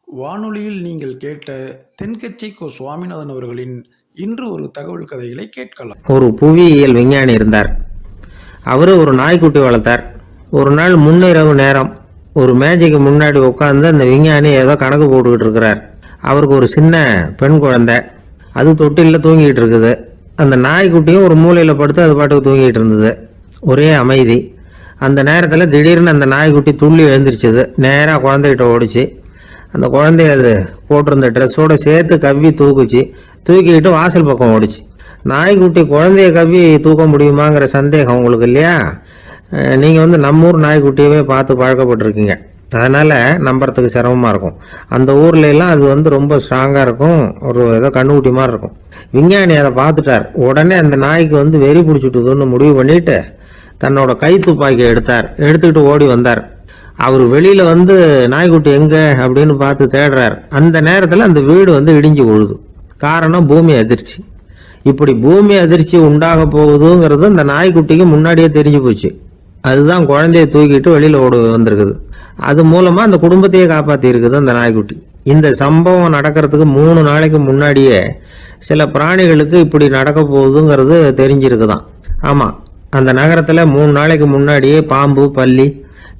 வானொலியில் நீங்கள் கேட்ட தென்கட்சி கோ சுவாமிநாதன் அவர்களின் இன்று ஒரு தகவல் கதைகளை கேட்கலாம். ஒரு புவியியல் விஞ்ஞானி இருந்தார். அவரு ஒரு நாய்க்குட்டி வளர்த்தார். ஒரு நாள் முன்னிரவு நேரம் ஒரு மேஜைக்கு முன்னாடி உட்காந்து அந்த விஞ்ஞானி ஏதோ கணக்கு போட்டுக்கிட்டு இருக்கிறார். அவருக்கு ஒரு சின்ன பெண் குழந்தை, அது தொட்டிலில் தூங்கிட்டு இருக்குது. அந்த நாய்க்குட்டியும் ஒரு மூலையில் படுத்து அது பாட்டுக்கு தூங்கிட்டு இருந்தது. ஒரே அமைதி. அந்த நேரத்தில் திடீர்னு அந்த நாய்க்குட்டி துள்ளி எழுந்திரிச்சது. நேராக குழந்தைகிட்ட ஓடிச்சு. அந்த குழந்தைய அது போட்டிருந்த ட்ரெஸ்ஸோடு சேர்த்து கவ்வி தூக்கிக்கிட்டு வாசல் பக்கம் ஓடிச்சு. நாய்க்குட்டி குழந்தைய கவ்வி தூக்க முடியுமாங்கிற சந்தேகம் உங்களுக்கு இல்லையா? நீங்கள் நம்மூர் நாய்க்குட்டியவே பார்த்து பழக்கப்பட்டிருக்கீங்க, அதனால் நம்புறதுக்கு சிரமமாக இருக்கும். அந்த ஊர்ல எல்லாம் அது ரொம்ப ஸ்ட்ராங்காக இருக்கும், ஒரு ஏதோ கண்ணுக்குட்டி மாதிரி இருக்கும். விஞ்ஞானி அதை பார்த்துட்டார். உடனே அந்த நாய்க்கு வெறி பிடிச்சிட்டுதுன்னு முடிவு பண்ணிட்டு தன்னோட கை துப்பாக்கியை எடுத்துக்கிட்டு ஓடி வந்தார். அவர் வெளியில நாய்க்குட்டி எங்க அப்படின்னு பார்த்து தேடுறார். அந்த நேரத்தில் அந்த வீடு இடிஞ்சு விழுது. காரணம் பூமி அதிர்ச்சி. இப்படி பூமி அதிர்ச்சி உண்டாக போகுதுங்கிறது அந்த நாய்க்குட்டிக்கு முன்னாடியே தெரிஞ்சு போச்சு. அதுதான் குழந்தைய தூக்கிட்டு வெளியில ஓடி வந்திருக்குது. அது மூலமா அந்த குடும்பத்தையே காப்பாத்தி இருக்குது அந்த நாய்க்குட்டி. இந்த சம்பவம் நடக்கிறதுக்கு 3 நாளைக்கு முன்னாடியே சில பிராணிகளுக்கு இப்படி நடக்க போகுதுங்கிறது தெரிஞ்சிருக்குதான். ஆமா, அந்த நகரத்துல 3 நாளைக்கு முன்னாடியே பாம்பு, பல்லி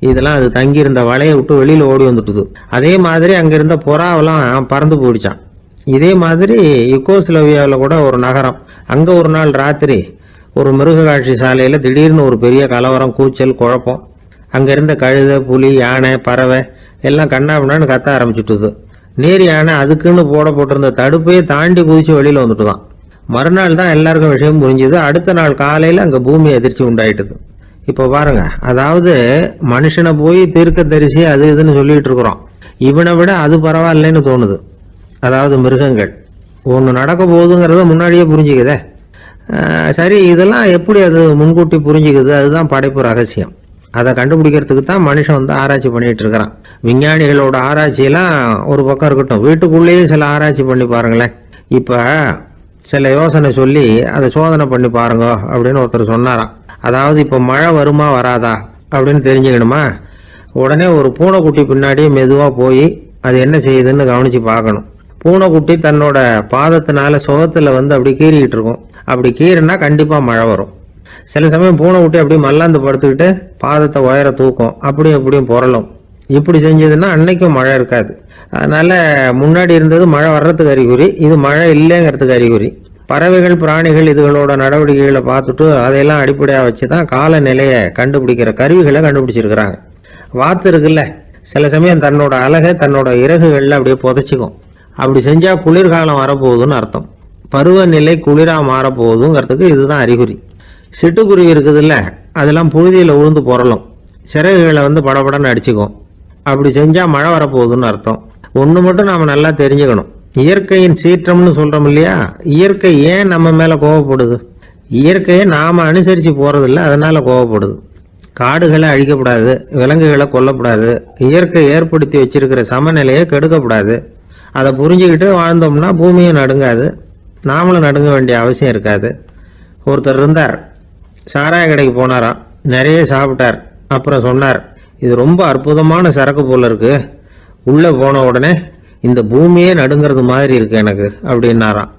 இதெல்லாம் அது தங்கியிருந்த வலையை விட்டு வெளியில ஓடி வந்துட்டுது. அதே மாதிரி அங்கிருந்த புறாவெல்லாம் பறந்து போயிடுச்சான். இதே மாதிரி யுகோஸ்லோவியாவில் கூட ஒரு நகரம், அங்க ஒரு நாள் ராத்திரி ஒரு மிருக காட்சி சாலையில திடீர்னு ஒரு பெரிய கலவரம், கூச்சல், குழப்பம். அங்க இருந்த கழுதை, புலி, யானை, பறவை எல்லாம் கண்ணாபின்னான்னு கத்த ஆரம்பிச்சுட்டுது. நீர் யானை அதுக்குன்னு போட்டிருந்த தடுப்பையே தாண்டி குதிச்சு வெளியில வந்துட்டுதான். மறுநாள் தான் எல்லாருக்கும் விஷயம் புரிஞ்சுது. அடுத்த நாள் காலையில அங்க பூமி அதிர்ச்சி உண்டாயிட்டுது. இப்போ பாருங்க, அதாவது மனுஷனை போய் தீர்க்க தரிசி அது இதுன்னு சொல்லிட்டு இருக்கிறோம். இவனை விட அது பரவாயில்லைன்னு தோணுது. அதாவது மிருகங்கள் ஒன்று நடக்க போகுதுங்கிறத முன்னாடியே புரிஞ்சுக்குதே. சரி, இதெல்லாம் எப்படி அது முன்கூட்டி புரிஞ்சுக்குது? அதுதான் படைப்பு ரகசியம். அதை கண்டுபிடிக்கிறதுக்கு தான் மனுஷன் ஆராய்ச்சி பண்ணிட்டு இருக்கிறான். விஞ்ஞானிகளோட ஆராய்ச்சியெல்லாம் ஒரு பக்கம் இருக்கட்டும், வீட்டுக்குள்ளேயே சில ஆராய்ச்சி பண்ணி பாருங்களேன். இப்போ சில யோசனை சொல்லி அதை சோதனை பண்ணி பாருங்க அப்படின்னு ஒருத்தர் சொன்னாராம். அதாவது இப்போ மழை வருமா வராதா அப்படின்னு தெரிஞ்சுக்கணுமா, உடனே ஒரு பூனைக்குட்டி பின்னாடி மெதுவாக போய் அது என்ன செய்யுதுன்னு கவனித்து பார்க்கணும். பூனைக்குட்டி தன்னோட பாதத்தினால சுகத்தில் அப்படி கீறிக்கிட்டு இருக்கும். அப்படி கீறினா கண்டிப்பாக மழை வரும். சில சமயம் பூனைக்குட்டி அப்படி மல்லாந்து படுத்துக்கிட்டு பாதத்தை உயர தூக்கும், அப்படியும் புரளும். இப்படி செஞ்சதுன்னா அன்னைக்கும் மழை இருக்காது. அதனால முன்னாடி இருந்தது மழை வர்றதுக்கு அறிகுறி, இது மழை இல்லைங்கிறதுக்கு அறிகுறி. பறவைகள், பிராணிகள் இதுகளோட நடவடிக்கைகளை பார்த்துட்டு அதையெல்லாம் அடிப்படையாக வச்சு தான் காலநிலையை கண்டுபிடிக்கிற கருவிகளை கண்டுபிடிச்சிருக்கிறாங்க. வாத்து இருக்குல்ல, சில சமயம் தன்னோட அழகை தன்னோட இறகுகளில் அப்படியே புதைச்சிக்கும். அப்படி செஞ்சால் குளிர்காலம் வரப்போகுதுன்னு அர்த்தம். பருவநிலை குளிராக மாறப்போகுதுங்கிறதுக்கு இதுதான் அறிகுறி. சிட்டுக்குருவி இருக்குதுல்ல, அதெல்லாம் புழுதியில் உழுந்து புரளும், சிறகுகளை படபடன்னு அடிச்சுக்கும். அப்படி செஞ்சால் மழை வரப்போகுதுன்னு அர்த்தம். ஒன்று மட்டும் நாம் நல்லா தெரிஞ்சுக்கணும், இயற்கையின் சீற்றம்னு சொல்றோம் இல்லையா, இயற்கை ஏன் நம்ம மேல கோவப்படுது? இயற்கையை நாம அனுசரிச்சு போறதில்ல, அதனால கோவப்படுது. காடுகளை அழிக்கப்படாது, விலங்குகளை கொல்லப்படாது, இயற்கை ஏற்படுத்தி வச்சிருக்கிற சமநிலையை கெடுக்கப்படாது. அதை புரிஞ்சுக்கிட்டு வாழ்ந்தோம்னா பூமியும் நடுங்காது, நாமளும் நடுங்க வேண்டிய அவசியம் இருக்காது. ஒருத்தர் இருந்தார், சாராய கடைக்கு போனாராம், நிறைய சாப்பிட்டார். அப்புறம் சொன்னார், இது ரொம்ப அற்புதமான சரக்கு போல இருக்கு. உள்ள போன உடனே இந்த பூமியே நடுங்கிறது மாதிரி இருக்கு எனக்கு அப்படின்னாராம்.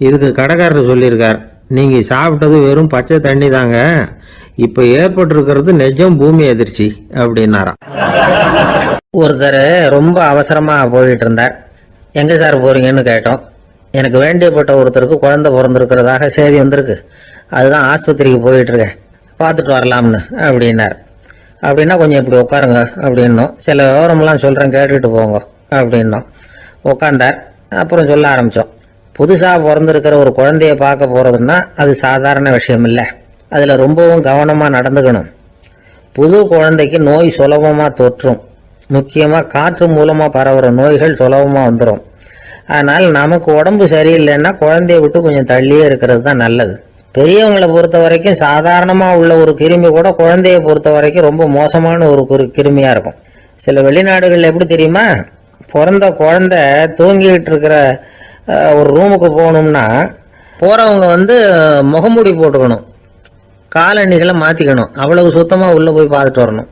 இதுக்கு கடைக்காரர் சொல்லியிருக்கார், நீங்க சாப்பிட்டது வெறும் பச்சை தண்ணி தாங்க, இப்ப ஏற்பட்டிருக்கிறது நிஜம் பூமி அதிர்ச்சி அப்படின்னாராம். ஒருத்தர் ரொம்ப அவசரமா போயிட்டு இருந்தார். எங்க சார் போறீங்கன்னு கேட்டோம். எனக்கு வேண்டியப்பட்ட ஒருத்தருக்கு குழந்தை பிறந்திருக்கிறதாக செய்தி வந்திருக்கு, அதுதான் ஆஸ்பத்திரிக்கு போயிட்டு இருக்கேன், பார்த்துட்டு வரலாம்னு அப்படின்னார். அப்படின்னா கொஞ்சம் இப்படி உட்காருங்க அப்படின்னோம். சில விவரமெல்லாம் சொல்றேன், கேட்டுட்டு போங்க அப்படின்னோம். உட்காந்தார். அப்புறம் சொல்ல ஆரம்பித்தோம். புதுசாக பிறந்திருக்கிற ஒரு குழந்தைய பார்க்க போகிறதுன்னா அது சாதாரண விஷயம் இல்லை, அதில் ரொம்பவும் கவனமாக நடந்துக்கணும். புது குழந்தைக்கு நோய் சுலபமாக தொற்றும், முக்கியமாக காற்று மூலமாக பரவுகிற நோய்கள் சுலபமாக வந்துடும். அதனால் நமக்கு உடம்பு சரியில்லைன்னா குழந்தைய விட்டு கொஞ்சம் தள்ளியே இருக்கிறது தான் நல்லது. பெரியவங்களை பொறுத்த வரைக்கும் சாதாரணமாக உள்ள ஒரு கிருமி கூட குழந்தைய பொறுத்த வரைக்கும் ரொம்ப மோசமான ஒரு கிருமியாக இருக்கும். சில வெளிநாடுகள் எப்படி தெரியுமா, பிறந்த குழந்தை தூங்கிட்டு இருக்கிற ஒரு ரூமுக்கு போகணும்னா போகிறவங்க முகமூடி போட்டுக்கணும், காலணிகளை மாற்றிக்கணும், அவ்வளவு சுத்தமாக உள்ளே போய் பார்த்துட்டு வரணும்.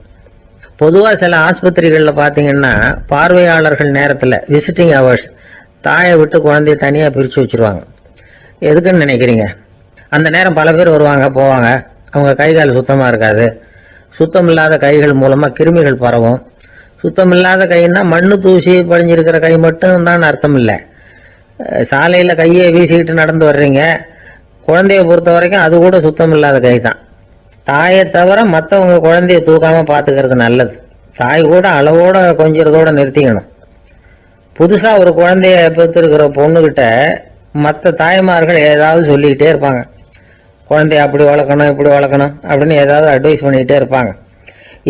பொதுவாக சில ஆஸ்பத்திரிகளில் பார்த்தீங்கன்னா பார்வையாளர்கள் நேரத்தில் விசிட்டிங் ஹவர்ஸ் தாயை விட்டு குழந்தைய தனியாக பிரித்து வச்சுருவாங்க. எதுக்குன்னு நினைக்கிறீங்க? அந்த நேரம் பல பேர் வருவாங்க போவாங்க, அவங்க கை கால் சுத்தமாக இருக்காது. சுத்தம் இல்லாத கைகள் மூலமாக கிருமிகள் பரவும். சுத்தம் இல்லாத கைன்னா மண்ணு தூசி படிஞ்சிருக்கிற கை மட்டும் தான் அர்த்தம் இல்லை. சாலையில் கையை வீசிக்கிட்டு நடந்து வர்றீங்க, குழந்தைய பொறுத்த வரைக்கும் அது கூட சுத்தம் இல்லாத கை தான். தாயை தவிர மற்றவங்க குழந்தைய தூக்காமல் பார்த்துக்கிறது நல்லது. தாய் கூட அளவோட கொஞ்சிறதோட நிறுத்திக்கணும். புதுசாக ஒரு குழந்தைய பெற்றிருக்கிற பொண்ணுக்கிட்ட மற்ற தாய்மார்கள் ஏதாவது சொல்லிக்கிட்டே இருப்பாங்க. குழந்தைய அப்படி வளர்க்கணும் இப்படி வளர்க்கணும் அப்படின்னு ஏதாவது அட்வைஸ் பண்ணிக்கிட்டே இருப்பாங்க.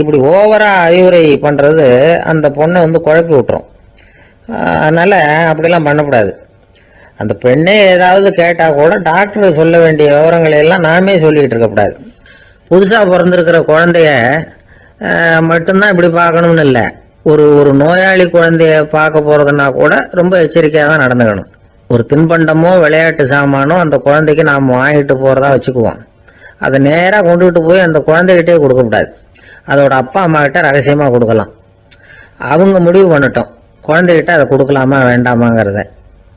இப்படி ஓவராக அறிவுரை பண்ணுறது அந்த பொண்ணை குழப்பி விட்டுரும். அதனால் அப்படிலாம் பண்ணக்கூடாது. அந்த பெண்ணே ஏதாவது கேட்டால் கூட டாக்டர் சொல்ல வேண்டிய விவரங்களை எல்லாம் நாமே சொல்லிக்கிட்டு இருக்கக்கூடாது. புதுசாக பிறந்திருக்கிற குழந்தைய மட்டும்தான் இப்படி பார்க்கணும்னு இல்லை. ஒரு நோயாளி குழந்தைய பார்க்க போகிறதுனா கூட ரொம்ப எச்சரிக்கையாக தான் நடந்துக்கணும். ஒரு தின்பண்டமோ விளையாட்டு சாமானோ அந்த குழந்தைக்கு நாம் வாங்கிட்டு போகிறதா வச்சுக்குவோம். அதை நேராக கொண்டுகிட்டு போய் அந்த குழந்தைகிட்டே கொடுக்கக்கூடாது. அதோட அப்பா அம்மா கிட்ட ரகசியமாக கொடுக்கலாம். அவங்க முடிவு பண்ணட்டும் குழந்தைகிட்ட அதை கொடுக்கலாமா வேண்டாமாங்கிறத.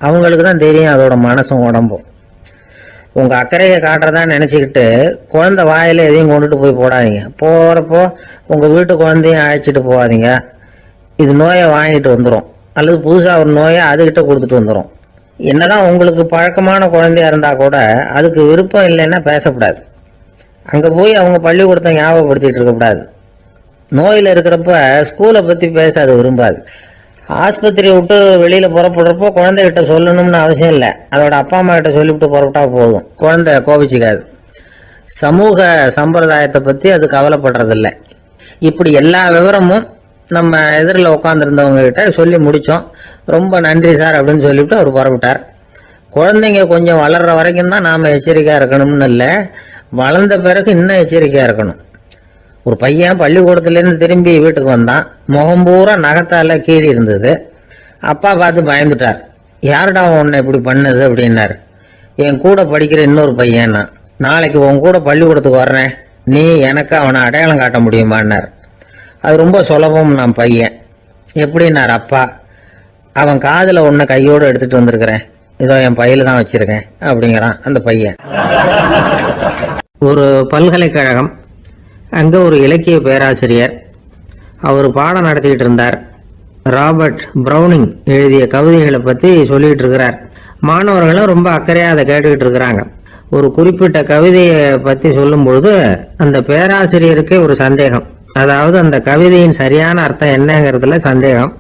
அவங்களுக்கு தான் தெரியும் அதோட மனசும் உடம்பும். உங்கள் அக்கறையை காட்டுறதா நினச்சிக்கிட்டு குழந்தை வாயில் எதையும் கொண்டுட்டு போய் போடாதீங்க. போகிறப்போ உங்கள் வீட்டு குழந்தையும் அழைச்சிட்டு போகாதீங்க. இது நோயை வாங்கிட்டு வந்துடும், அல்லது புதுசாக ஒரு நோயை அதுக்கிட்ட கொடுத்துட்டு வந்துடும். என்னதான் உங்களுக்கு பழக்கமான குழந்தையா இருந்தால் கூட அதுக்கு விருப்பம் இல்லைன்னா பேசக்கூடாது. அங்கே போய் அவங்க பள்ளிக்கூடத்தை ஞாபகப்படுத்திட்டு இருக்கக்கூடாது. நோயில் இருக்கிறப்ப ஸ்கூலை பற்றி பேச அது விரும்பாது. ஆஸ்பத்திரியை விட்டு வெளியில் புறப்படுறப்போ குழந்தைகிட்ட சொல்லணும்னு அவசியம் இல்லை. அதோட அப்பா அம்மா கிட்ட சொல்லிவிட்டு புறப்பட்டா போதும், குழந்தை கோபிச்சிக்காது. சமூக சம்பிரதாயத்தை பற்றி அது கவலைப்படுறதில்லை. இப்படி எல்லா விவரமும் நம்ம எதிரில் உட்காந்துருந்தவங்க கிட்ட சொல்லி முடித்தோம். ரொம்ப நன்றி சார் அப்படின்னு சொல்லிவிட்டு அவர் புறப்பட்டார். குழந்தைங்க கொஞ்சம் வளர்கிற வரைக்கும் தான் நாம் எச்சரிக்கையாக இருக்கணும்னு இல்லை, வளர்ந்த பிறகு இன்னும் எச்சரிக்கையாக இருக்கணும். ஒரு பையன் பள்ளிக்கூடத்துலேருந்து திரும்பி வீட்டுக்கு வந்தான். முகம் பூரா நகத்தால் கீறி இருந்தது. அப்பா பார்த்து பயந்துட்டார். யாருடா உன்னை இப்படி பண்ணது அப்படின்னாரு. என் கூட படிக்கிற இன்னொரு பையன். நாளைக்கு உன் கூட பள்ளிக்கூடத்துக்கு வர்றேன், நீ எனக்கு அவனை அடையாளம் காட்ட முடியுமான்னார். அது ரொம்ப சுலபம். நான் பையன் எப்படின்னார் அப்பா. அவன் காதில் ஒன்றை கையோடு எடுத்துகிட்டு வந்திருக்கிறேன், இதோ என் பையில தான் வச்சுருக்கேன் அப்படிங்கிறான் அந்த பையன். ஒரு பல்கலைக்கழகம், அங்கே ஒரு இலக்கிய பேராசிரியர். அவர் பாடம் நடத்திக்கிட்டு இருந்தார். ராபர்ட் ப்ரௌனிங் எழுதிய கவிதைகளை பற்றி சொல்லிகிட்டு இருக்கிறார். மாணவர்களும் ரொம்ப அக்கறையாக அதை கேட்டுக்கிட்டு இருக்கிறாங்க. ஒரு குறிப்பிட்ட கவிதையை பற்றி சொல்லும்பொழுது அந்த பேராசிரியருக்கே ஒரு சந்தேகம். அதாவது அந்த கவிதையின் சரியான அர்த்தம் என்னங்கிறதுல சந்தேகம்.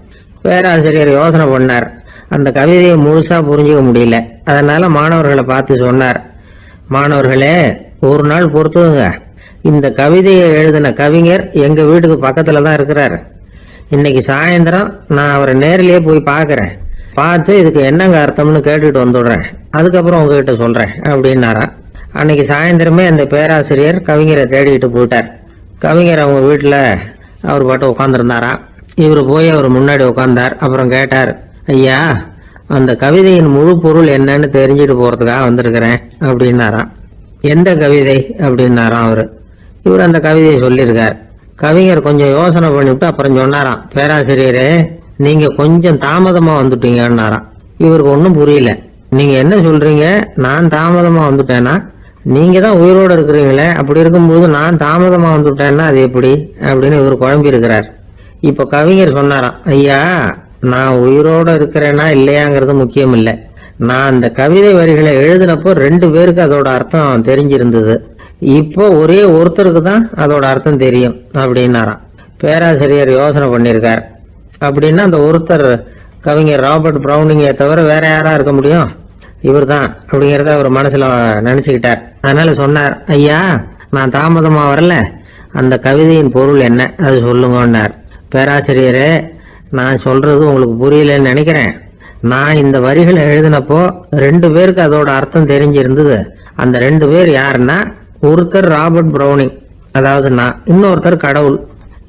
பேராசிரியர் யோசனை பண்ணார். அந்த கவிதையை முழுசாக புரிஞ்சிக்க முடியல. அதனால் மாணவர்களை பார்த்து சொன்னார், மாணவர்களே ஒரு நாள் பொறுத்துங்க, இந்த கவிதையை எழுதின கவிஞர் எங்கள் வீட்டுக்கு பக்கத்தில் தான் இருக்கிறார். இன்னைக்கு சாயந்தரம் நான் அவரை நேரிலேயே போய் பார்க்குறேன், பார்த்து இதுக்கு என்னங்க அர்த்தம்னு கேட்டுட்டு வந்துடுறேன், அதுக்கப்புறம் உங்ககிட்ட சொல்கிறேன் அப்படின்னாராம். அன்னைக்கு சாயந்தரமே அந்த பேராசிரியர் கவிஞரை தேடிக்கிட்டு போயிட்டார். கவிஞர் அவங்க வீட்டில் அவர் பாட்டு உட்காந்துருந்தாராம். இவர் போய் அவர் முன்னாடி உட்காந்தார். அப்புறம் கேட்டார், ஐயா அந்த கவிதையின் முழு பொருள் என்னன்னு தெரிஞ்சுட்டு போகிறதுக்காக வந்திருக்கிறேன் அப்படின்னாராம். எந்த கவிதை அப்படின்னாராம் அவர். இவர் அந்த கவிதையை சொல்லியிருக்கார். கவிஞர் கொஞ்சம் யோசனை பண்ணிவிட்டு அப்புறம் சொன்னாராம், பேராசிரியரே நீங்கள் கொஞ்சம் தாமதமாக வந்துட்டீங்கன்னாராம். இவருக்கு ஒன்றும் புரியல. நீங்கள் என்ன சொல்கிறீங்க, நான் தாமதமாக வந்துட்டேன்னா? நீங்கள் தான் உயிரோடு இருக்கிறீங்களே, அப்படி இருக்கும்போது நான் தாமதமாக வந்துட்டேன்னா அது எப்படி அப்படின்னு இவர் குழம்பி இருக்கிறார். இப்போ கவிஞர் சொன்னாராம், ஐயா நான் உயிரோடு இருக்கிறேன்னா இல்லையாங்கிறது முக்கியம் இல்லை, நான் அந்த கவிதை வரிகளை எழுதினப்போ 2 பேருக்கு அதோட அர்த்தம் தெரிஞ்சிருந்தது, இப்போ ஒரே ஒருத்தருக்கு தான் அதோட அர்த்தம் தெரியும் அப்படின்னாராம். பேராசிரியர் யோசனை பண்ணியிருக்கார். அப்படின்னா அந்த ஒருத்தர் கவிஞர் ராபர்ட் ப்ரௌனிங்கை தவிர வேற யாரா இருக்க முடியும்? இவர் தான் அப்படிங்கிறத அவர் மனசுல நினைச்சுக்கிட்டார். அதனால சொன்னார், ஐயா நான் தாமதமா வரல, அந்த கவிதையின் பொருள் என்ன அது சொல்லுங்கன்னார். பேராசிரியரே நான் சொல்றது உங்களுக்கு புரியலன்னு நினைக்கிறேன். நான் இந்த வரிகளை எழுதினப்போ 2 பேருக்கு அதோட அர்த்தம் தெரிஞ்சிருந்தது. அந்த 2 பேர் யாருன்னா, ஒருத்தர் ராபர்ட் ப்ரௌனிங், அதாவது நான், இன்னொருத்தர் கடவுள்.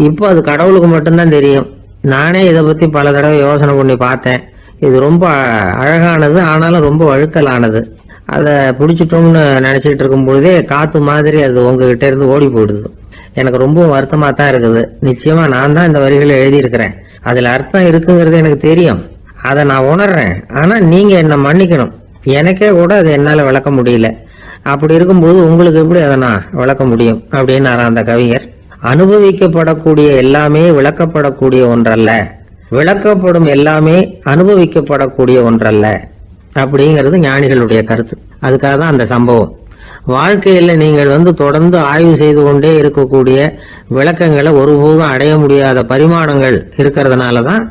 இப்போ அது கடவுளுக்கு மட்டும்தான் தெரியும். நானே இதை பற்றி பல தடவை யோசனை பண்ணி பார்த்தேன். இது ரொம்ப அழகானது, ஆனாலும் ரொம்ப வழுக்கலானது. அதை பிடிச்சிட்டோம்னு நினச்சிக்கிட்டு இருக்கும் பொழுதே காற்று மாதிரி அது உங்ககிட்ட இருந்து ஓடி போயிடுது. எனக்கு ரொம்பவும் வருத்தமா தான் இருக்குது. நிச்சயமா நான் தான் இந்த வரிகளை எழுதியிருக்கிறேன். அதுல அர்த்தம் இருக்குங்கிறது எனக்கு தெரியும், அதை நான் உணர்றேன். ஆனா நீங்க என்ன மன்னிக்கணும், எனக்கே கூட அதை என்னால விளக்க முடியல. அப்படி இருக்கும்போது உங்களுக்கு எப்படி அதை நான் விளக்க முடியும் அப்படின்னு அந்த கவிஞர். அனுபவிக்கப்படக்கூடிய எல்லாமே விளக்கப்படக்கூடிய ஒன்றல்ல, விளக்கப்படும் எல்லாமே அனுபவிக்கப்படக்கூடிய ஒன்றல்ல அப்படிங்கிறது ஞானிகளுடைய கருத்து. அதுக்காக தான் அந்த சம்பவம். வாழ்க்கையில நீங்கள் தொடர்ந்து ஆய்வு செய்து கொண்டே இருக்கக்கூடிய விளக்கங்களை ஒருபோதும் அடைய முடியாத பரிமாணங்கள் இருக்கிறதுனால தான்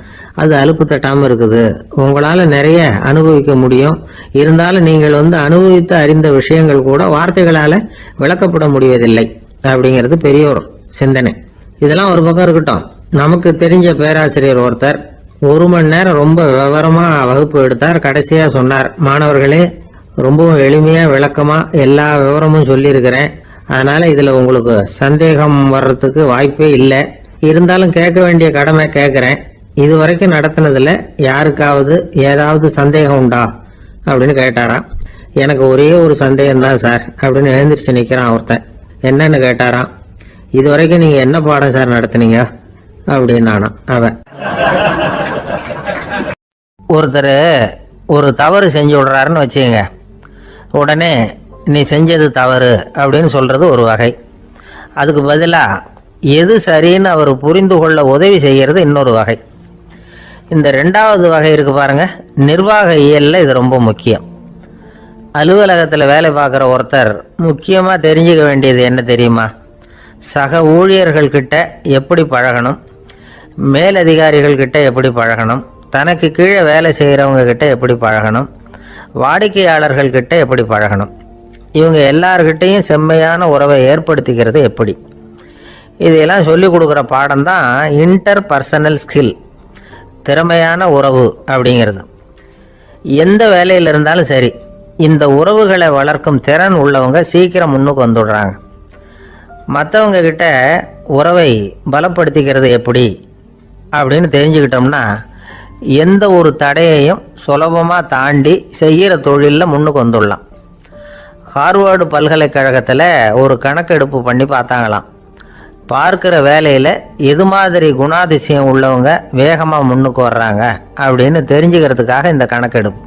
அது அலுப்பு தட்டாம இருக்குது. உங்களால நிறைய அனுபவிக்க முடியும், இருந்தாலும் நீங்கள் அனுபவித்து அறிந்த விஷயங்கள் கூட வார்த்தைகளால விளக்கப்பட முடிவதில்லை அப்படிங்கிறது பெரியோர் சிந்தனை. இதெல்லாம் ஒரு பக்கம் இருக்கட்டும். நமக்கு தெரிஞ்ச பேராசிரியர் ஒருத்தர் 1 மணி நேரம் ரொம்ப விவரமா வகுப்பு எடுத்தார். கடைசியா சொன்னார், மாணவர்களே, ரொம்பவும் எளிமையா விளக்கமா எல்லா விவரமும் சொல்லியிருக்கிறேன். அதனால இதுல உங்களுக்கு சந்தேகம் வர்றதுக்கு வாய்ப்பே இல்லை. இருந்தாலும் கேட்க வேண்டிய கடமை கேட்கிறேன். இது வரைக்கும் நடத்தினதுல யாருக்காவது ஏதாவது சந்தேகம் உண்டா அப்படின்னு கேட்டாராம். எனக்கு ஒரே ஒரு சந்தேகம் தான் சார் அப்படின்னு எழுந்திரிச்சு நிக்கிறான் ஒருத்தன். என்னன்னு கேட்டாராம். இது வரைக்கும் நீங்க என்ன பாடம் சார் நடத்துனீங்க அப்படின்னானா அவன். ஒருத்தர் ஒரு தவறு செஞ்சு விடுறாருன்னு வச்சுங்க, உடனே நீ செஞ்சது தவறு அப்படின்னு சொல்றது ஒரு வகை. அதுக்கு பதிலாக எது சரின்னு அவர் புரிந்து கொள்ள உதவி செய்கிறது இன்னொரு வகை. இந்த 2வது வகை இருக்கு பாருங்க, நிர்வாக இயலில் இது ரொம்ப முக்கியம். அலுவலகத்தில் வேலை பார்க்குற ஒருத்தர் முக்கியமாக தெரிஞ்சுக்க வேண்டியது என்ன தெரியுமா? சக ஊழியர்கள்கிட்ட எப்படி பழகணும், மேலதிகாரிகள் கிட்ட எப்படி பழகணும், தனக்கு கீழே வேலை செய்கிறவங்க கிட்ட எப்படி பழகணும், வாடிக்கையாளர்கள் கிட்ட எப்படி பழகணும், இவங்க எல்லார்கிட்டையும் செம்மையான உறவை ஏற்படுத்திக்கிறது எப்படி, இதையெல்லாம் சொல்லிக் கொடுக்குற பாடம் தான் இன்டர் பர்சனல் ஸ்கில், திறமையான உறவு அப்படிங்கிறது. எந்த வேலையில் இருந்தாலும் சரி, இந்த உறவுகளை வளர்க்கும் திறன் உள்ளவங்க சீக்கிரம் முன்னுக்கு வந்துடுறாங்க. மற்றவங்க கிட்ட உறவை பலப்படுத்திக்கிறது எப்படி அப்படின்னு தெரிஞ்சுக்கிட்டோம்னா எந்த ஒரு தடையையும் சுலபமாக தாண்டி செய்கிற தொழிலில் முன்னுக்கு வந்துடலாம். ஹார்வர்டு பல்கலைக்கழகத்தில் ஒரு கணக்கெடுப்பு பண்ணி பார்த்தாங்களாம். பார்க்குற வேலையில் எது மாதிரி குணாதிசயம் உள்ளவங்க வேகமாக முன்னுக்கு வர்றாங்க அப்படின்னு தெரிஞ்சுக்கிறதுக்காக இந்த கணக்கெடுப்பு.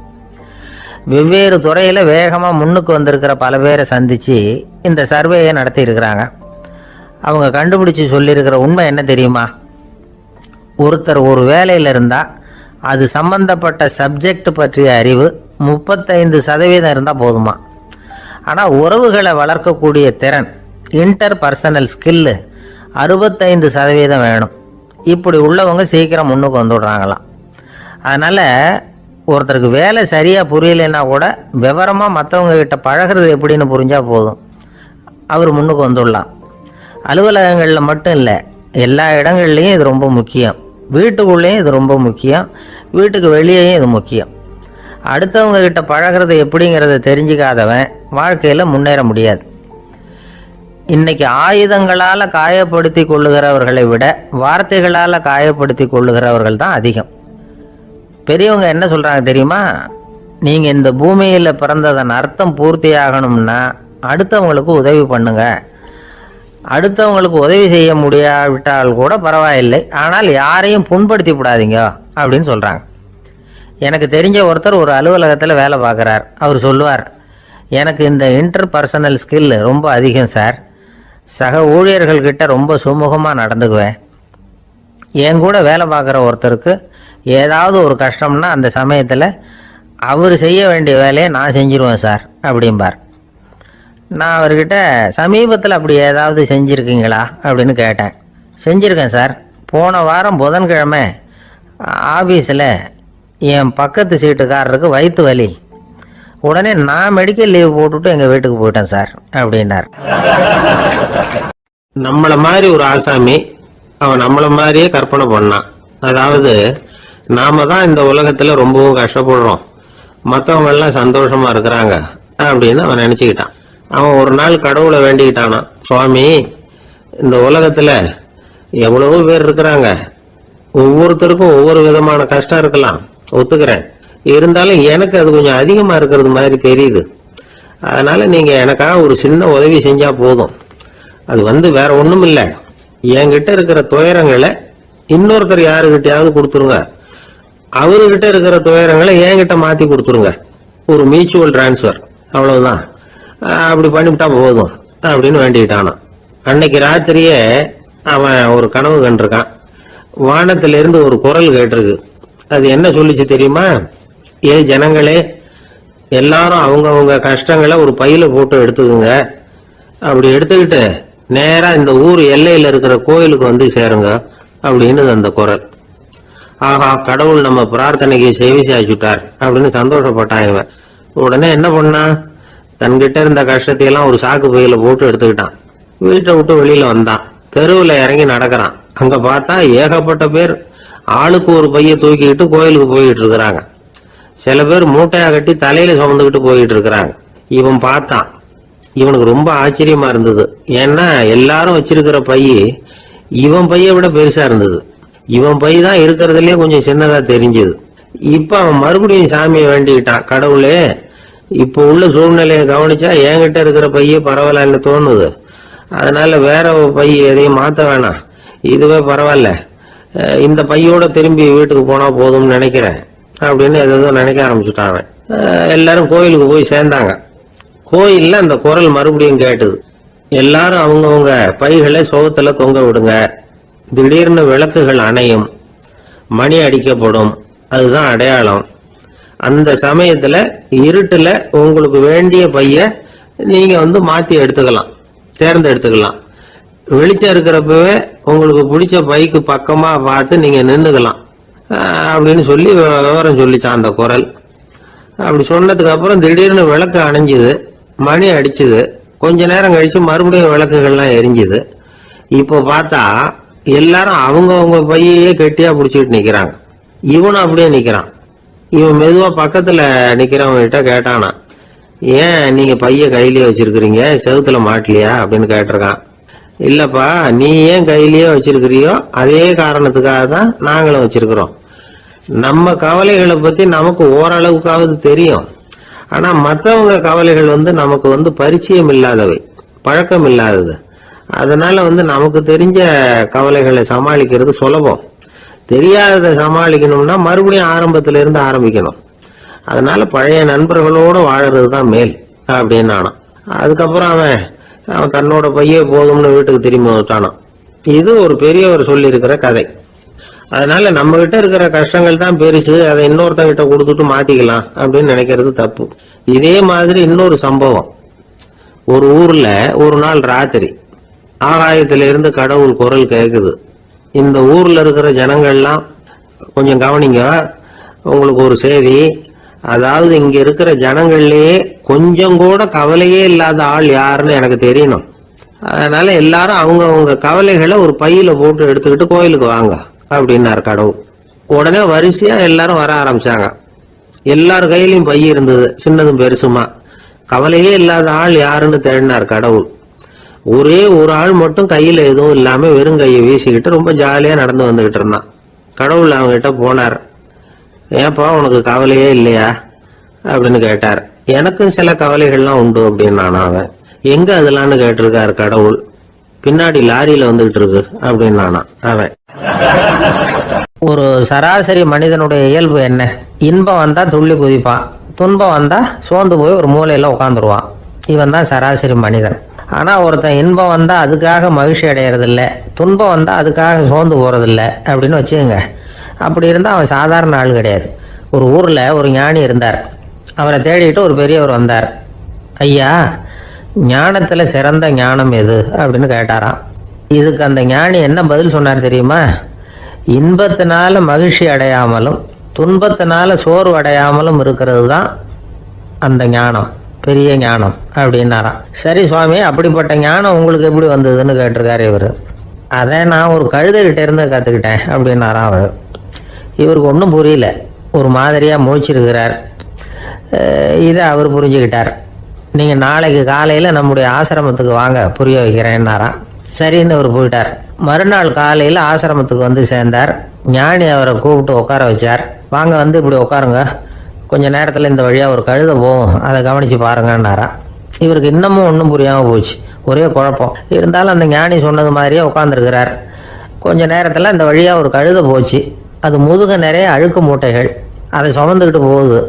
வெவ்வேறு துறையில் வேகமாக முன்னுக்கு வந்திருக்கிற பல பேரை சந்தித்து இந்த சர்வேயை நடத்தியிருக்கிறாங்க. அவங்க கண்டுபிடிச்சி சொல்லியிருக்கிற உண்மை என்ன தெரியுமா? ஒருத்தர் ஒரு வேலையில் இருந்தால் அது சம்பந்தப்பட்ட சப்ஜெக்ட் பற்றிய அறிவு 35% இருந்தால் போதுமா. ஆனால் உறவுகளை வளர்க்கக்கூடிய திறன், இன்டர் பர்சனல் ஸ்கில்லு 65% வேணும். இப்படி உள்ளவங்க சீக்கிரம் முன்னுக்கு வந்துடுறாங்களாம். அதனால் ஒருத்தருக்கு வேலை சரியாக புரியலைன்னா கூட விவரமாக மற்றவங்க கிட்ட பழகிறது எப்படின்னு புரிஞ்சால் போதும், அவர் முன்னுக்கு வந்துடலாம். அலுவலகங்களில் மட்டும் இல்லை, எல்லா இடங்கள்லையும் இது ரொம்ப முக்கியம். வீட்டுக்குள்ளேயும் இது ரொம்ப முக்கியம், வீட்டுக்கு வெளியேயும் இது முக்கியம். அடுத்தவங்க கிட்ட பழகிறது எப்படிங்கிறத தெரிஞ்சுக்காதவன் வாழ்க்கையில் முன்னேற முடியாது. இன்னைக்கு ஆயுதங்களால் காயப்படுத்தி கொள்ளுகிறவர்களை விட வார்த்தைகளால் காயப்படுத்தி கொள்ளுகிறவர்கள் தான் அதிகம். பெரியவங்க என்ன சொல்கிறாங்க தெரியுமா? நீங்கள் இந்த பூமியில் பிறந்ததன் அர்த்தம் பூர்த்தி ஆகணும்னா அடுத்தவங்களுக்கு உதவி பண்ணுங்க. அடுத்தவங்களுக்கு உதவி செய்ய முடியாவிட்டால் கூட பரவாயில்லை, ஆனால் யாரையும் புண்படுத்தி விடாதீங்க அப்படின்னு சொல்கிறாங்க. எனக்கு தெரிஞ்ச ஒருத்தர் ஒரு அலுவலகத்தில் வேலை பார்க்குறார். அவர் சொல்லுவார், எனக்கு இந்த இன்டர் பர்சனல் ஸ்கில் ரொம்ப அதிகம் சார். சக ஊழியர்கள்கிட்ட ரொம்ப சுமூகமாக நடந்துக்குவேன். என் கூட வேலை பார்க்குற ஒருத்தருக்கு ஏதாவது ஒரு கஷ்டம்னா அந்த சமயத்தில் அவர் செய்ய வேண்டிய வேலையை நான் செஞ்சிருவேன் சார் அப்படிம்பார். நான் அவர்கிட்ட சமீபத்தில் அப்படி ஏதாவது செஞ்சுருக்கீங்களா அப்படின்னு கேட்டேன். செஞ்சுருக்கேன் சார். போன வாரம் புதன்கிழமை ஆஃபீஸில் என் பக்கத்து சீட்டுக்காரருக்கு வயிற்று வலி. உடனே நான் மெடிக்கல் லீவ் போட்டுவிட்டு எங்கள் வீட்டுக்கு போயிட்டேன் சார் அப்படின்னார். நம்மளை மாதிரி ஒரு ஆசாமி அவன் நம்மளை மாதிரியே கற்பனை பண்ணான். அதாவது நாம தான் இந்த உலகத்தில் ரொம்பவும் கஷ்டப்படுறோம், மற்றவங்க எல்லாம் சந்தோஷமா இருக்கிறாங்க அப்படின்னு அவன் நினச்சிக்கிட்டான். அவன் ஒரு நாள் கடவுளை வேண்டிக்கிட்டானா, சுவாமி, இந்த உலகத்தில் எவ்வளவோ பேர் இருக்கிறாங்க, ஒவ்வொருத்தருக்கும் ஒவ்வொரு விதமான கஷ்டம் இருக்கலாம், ஒத்துக்கிறேன். இருந்தாலும் எனக்கு அது கொஞ்சம் அதிகமாக இருக்கிறது மாதிரி தெரியுது. அதனால நீங்கள் எனக்காக ஒரு சின்ன உதவி செஞ்சால் போதும். அது வேற ஒண்ணும் இல்ல, என்கிட்ட இருக்கிற துயரங்களை இன்னொருத்தர் யாருகிட்டயாவது கொடுத்துருங்க, அவர்கிட்ட இருக்கிற துயரங்களை என்கிட்ட மாத்தி கொடுத்துருங்க, ஒரு மியூச்சுவல் டிரான்ஸ்பர், அவ்வளவுதான், அப்படி பண்ணிவிட்டா போதும் அப்படின்னு வேண்டிக்கிட்டானான். அன்னைக்கு ராத்திரியே அவன் ஒரு கனவு கண்டிருக்கான். வானத்திலிருந்து ஒரு குரல் கேட்டிருக்கு. அது என்ன சொல்லிச்சு தெரியுமா? ஏ ஜனங்களே, எல்லாரும் அவங்கவுங்க கஷ்டங்களை ஒரு பையில போட்டு எடுத்துக்குங்க, அப்படி எடுத்துக்கிட்டு நேரா இந்த ஊர் எல்லையில இருக்கிற கோயிலுக்கு வந்து சேருங்க அப்படின்னு அந்த குரல். ஆஹா, கடவுள் நம்ம பிரார்த்தனைக்கு செவி சாய்ச்சுட்டார் அப்படின்னு சந்தோஷப்பட்டான் இவன். உடனே என்ன பண்ணான்? தன்கிட்ட இருந்த கஷ்டத்தையெல்லாம் ஒரு சாக்கு பையில போட்டு எடுத்துக்கிட்டான். வீட்டை விட்டு வெளியில வந்தான். தெருவில் இறங்கி நடக்கிறான். அங்க பார்த்தா ஏகப்பட்ட பேர் ஆளுக்கு ஒரு பைய தூக்கிக்கிட்டு கோயிலுக்கு போயிட்டு இருக்கிறாங்க. சில பேர் மூட்டையா கட்டி தலையில சுமந்துக்கிட்டு போயிட்டு இருக்கிறாங்க. இவன் பார்த்தான். இவனுக்கு ரொம்ப ஆச்சரியமா இருந்தது. ஏன்னா எல்லாரும் வச்சிருக்கிற பைய இவன் பைய விட பெருசா இருந்தது. இவன் பை தான் இருக்கிறதுலயே கொஞ்சம் சின்னதா தெரிஞ்சது. இப்ப அவன் மறுபடியும் சாமியை வேண்டிக்கிட்டான். கடவுளே, இப்ப உள்ள சூழ்நிலையை கவனிச்சா என்கிட்ட இருக்கிற பைய பரவாயில்லன்னு தோணுது. அதனால வேற பை எதையும் மாத்த வேணாம், இதுவே பரவாயில்ல, இந்த பையோட திரும்பி வீட்டுக்கு போனா போதும்னு நினைக்கிறேன் அப்படின்னு ஏதோ நினைக்க ஆரம்பிச்சுட்டான். எல்லாரும் கோயிலுக்கு போய் சேர்ந்தாங்க. கோயில்ல அந்த குரல் மறுபடியும் கேட்டுது. எல்லாரும் அவங்கவுங்க பைகளை சோகத்துல தொங்க விடுங்க, திடீர்னு விளக்குகள் அணையும், மணி அடிக்கப்படும், அதுதான் அடையாளம். அந்த சமயத்துல இருட்டுல உங்களுக்கு வேண்டிய பைய நீங்க மாத்தி எடுத்துக்கலாம், தேர்ந்தெடுத்துக்கலாம். வெளிச்சம் இருக்கிறப்பவே உங்களுக்கு பிடிச்ச பைக்கு பக்கமா பார்த்து நீங்க நின்னுக்கலாம் அப்படின்னு சொல்லி விவரம் சொல்லிச்சான் அந்த குரல். அப்படி சொன்னதுக்கு அப்புறம் திடீர்னு விளக்கு அணைஞ்சுது, மணி அடிச்சுது. கொஞ்ச நேரம் கழிச்சு மறுபடியும் விளக்குகள்லாம் எரிஞ்சுது. இப்போ பார்த்தா எல்லாரும் அவங்கவுங்க பையையே கெட்டியா பிடிச்சிட்டு நிக்கிறாங்க. இவனும் அப்படியே நிக்கிறான். இவன் மெதுவா பக்கத்துல நிக்கிறவங்கிட்ட கேட்டானா, ஏன் நீங்க பைய கையிலேயே வச்சிருக்கிறீங்க, செவுத்துல மாட்டலையா அப்படின்னு கேட்டிருக்கான். இல்லப்பா, நீ ஏன் கையிலேயே வச்சிருக்கிறியோ அதே காரணத்துக்காக தான் நாங்களும் வச்சிருக்கிறோம். நம்ம கவலைகளை பத்தி நமக்கு ஓரளவுக்காவது தெரியும். ஆனா மற்றவங்க கவலைகள் நமக்கு பரிச்சயம் இல்லாதவை, பழக்கம் இல்லாதது. அதனால நமக்கு தெரிஞ்ச கவலைகளை சமாளிக்கிறது சுலபம். தெரியாததை சமாளிக்கணும்னா மறுபடியும் ஆரம்பத்துல இருந்து ஆரம்பிக்கணும். அதனால பழைய நண்பர்களோட வாழறது தான் மேல் அப்படின்னு ஆனான். அதுக்கப்புறம் அவன் தன்னோட பையே போதும்னு வீட்டுக்கு திரும்பி வந்துட்டானான். இது ஒரு பெரியவர் சொல்லி இருக்கிற கதை. அதனால நம்ம கிட்ட இருக்கிற கஷ்டங்கள் தான் பெருசு, அதை இன்னொருத்தங்கிட்ட கொடுத்துட்டு மாத்திக்கலாம் அப்படின்னு நினைக்கிறது தப்பு. இதே மாதிரி இன்னொரு சம்பவம். ஒரு ஊர்ல ஒரு நாள் ராத்திரி ஆகாயத்தில இருந்து கடவுள் குரல் கேக்குது. இந்த ஊர்ல இருக்கிற ஜனங்கள்லாம் கொஞ்சம் கவனிங்க, உங்களுக்கு ஒரு செய்தி. அதாவது இங்க இருக்கிற ஜனங்கள்லயே கொஞ்சம் கூட கவலையே இல்லாத ஆள் யாருன்னு எனக்கு தெரியணும். அதனால எல்லாரும் அவங்க கவலைகளை ஒரு பையில போட்டு எடுத்துக்கிட்டு கோயிலுக்கு வாங்க அப்படின்னாரு கடவுள். உடனே வரிசையா எல்லாரும் வர ஆரம்பிச்சாங்க. எல்லார் கையிலயும் பை இருந்தது, சின்னதும் பெருசுமா. கவலையே இல்லாத ஆள் யாருன்னு தேடினார் கடவுள். ஒரே ஒரு ஆள் மட்டும் கையில எதுவும் இல்லாம வெறும் கையை வீசிக்கிட்டு ரொம்ப ஜாலியா நடந்து வந்துகிட்டு இருந்தான். கடவுள் அவங்ககிட்ட போனார். ஏப்பா, உனக்கு கவலையே இல்லையா அப்படின்னு கேட்டார். எனக்கும் சில கவலைகள்லாம் உண்டு அப்படின்னு அவன். எங்க அதெல்லாம்னு கேட்டிருக்காரு கடவுள். பின்னாடி லாரியில வந்துகிட்டு இருக்கு அப்படின்னு அவன். ஒரு சராசரி மனிதனுடைய இயல்பு என்ன? இன்பம் வந்தா துள்ளி குதிப்பான், துன்பம் வந்தா சோர்ந்து போய் ஒரு மூலையில உட்காந்துருவான். இவன் தான் சராசரி மனிதன். ஆனா ஒருத்தன் இன்பம் வந்தா அதுக்காக மகிழ்ச்சி அடையறதில்ல, துன்பம் வந்தா அதுக்காக சோர்ந்து போறதில்ல அப்படின்னு வச்சுக்கோங்க. அப்படி இருந்தா அவன் சாதாரண ஆள் கிடையாது. ஒரு ஊர்ல ஒரு ஞானி இருந்தார். அவரை தேடிட்டு ஒரு பெரியவர் வந்தார். ஐயா, ஞானத்துல சிறந்த ஞானம் எது அப்படின்னு கேட்டாராம். இதுக்கு அந்த ஞானி என்ன பதில் சொன்னார் தெரியுமா? இன்பத்தினால மகிழ்ச்சி அடையாமலும் துன்பத்தினால சோர்வு அடையாமலும் இருக்கிறது தான் அந்த ஞானம், பெரிய ஞானம் அப்படின்னாராம். சரி சுவாமி, அப்படிப்பட்ட ஞானம் உங்களுக்கு எப்படி வந்ததுன்னு கேட்டிருக்காரு இவர். அதை நான் ஒரு கழுதைகிட்ட இருந்து கற்றுக்கிட்டேன் அப்படின்னாராம் அவர். இவருக்கு ஒன்றும் புரியல, ஒரு மாதிரியாக முழிச்சிருக்கிறார். இதை அவர் புரிஞ்சுக்கிட்டார். நீங்கள் நாளைக்கு காலையில் நம்முடைய ஆசிரமத்துக்கு வாங்க, புரிய வைக்கிறேன்னாராம். சரின்னு அவர் போயிட்டார். மறுநாள் காலையில் ஆசிரமத்துக்கு வந்து சேர்ந்தார். ஞானி அவரை கூப்பிட்டு உட்கார வச்சார். வாங்க, வந்து இப்படி உட்காருங்க, கொஞ்ச நேரத்தில் இந்த வழியாக ஒரு கழுதை போகும், அதை கவனித்து பாருங்கன்னாராம். இவருக்கு இன்னமும் ஒன்றும் புரியாமல் போச்சு. ஒரே குழப்பம். இருந்தாலும் அந்த ஞானி சொன்னது மாதிரியே உட்காந்துருக்கிறார். கொஞ்ச நேரத்தில் அந்த வழியாக ஒரு கழுதை போச்சு. அது முதுக நிறைய அழுக்கு மூட்டைகள், அதை சுமந்துக்கிட்டு போகுது.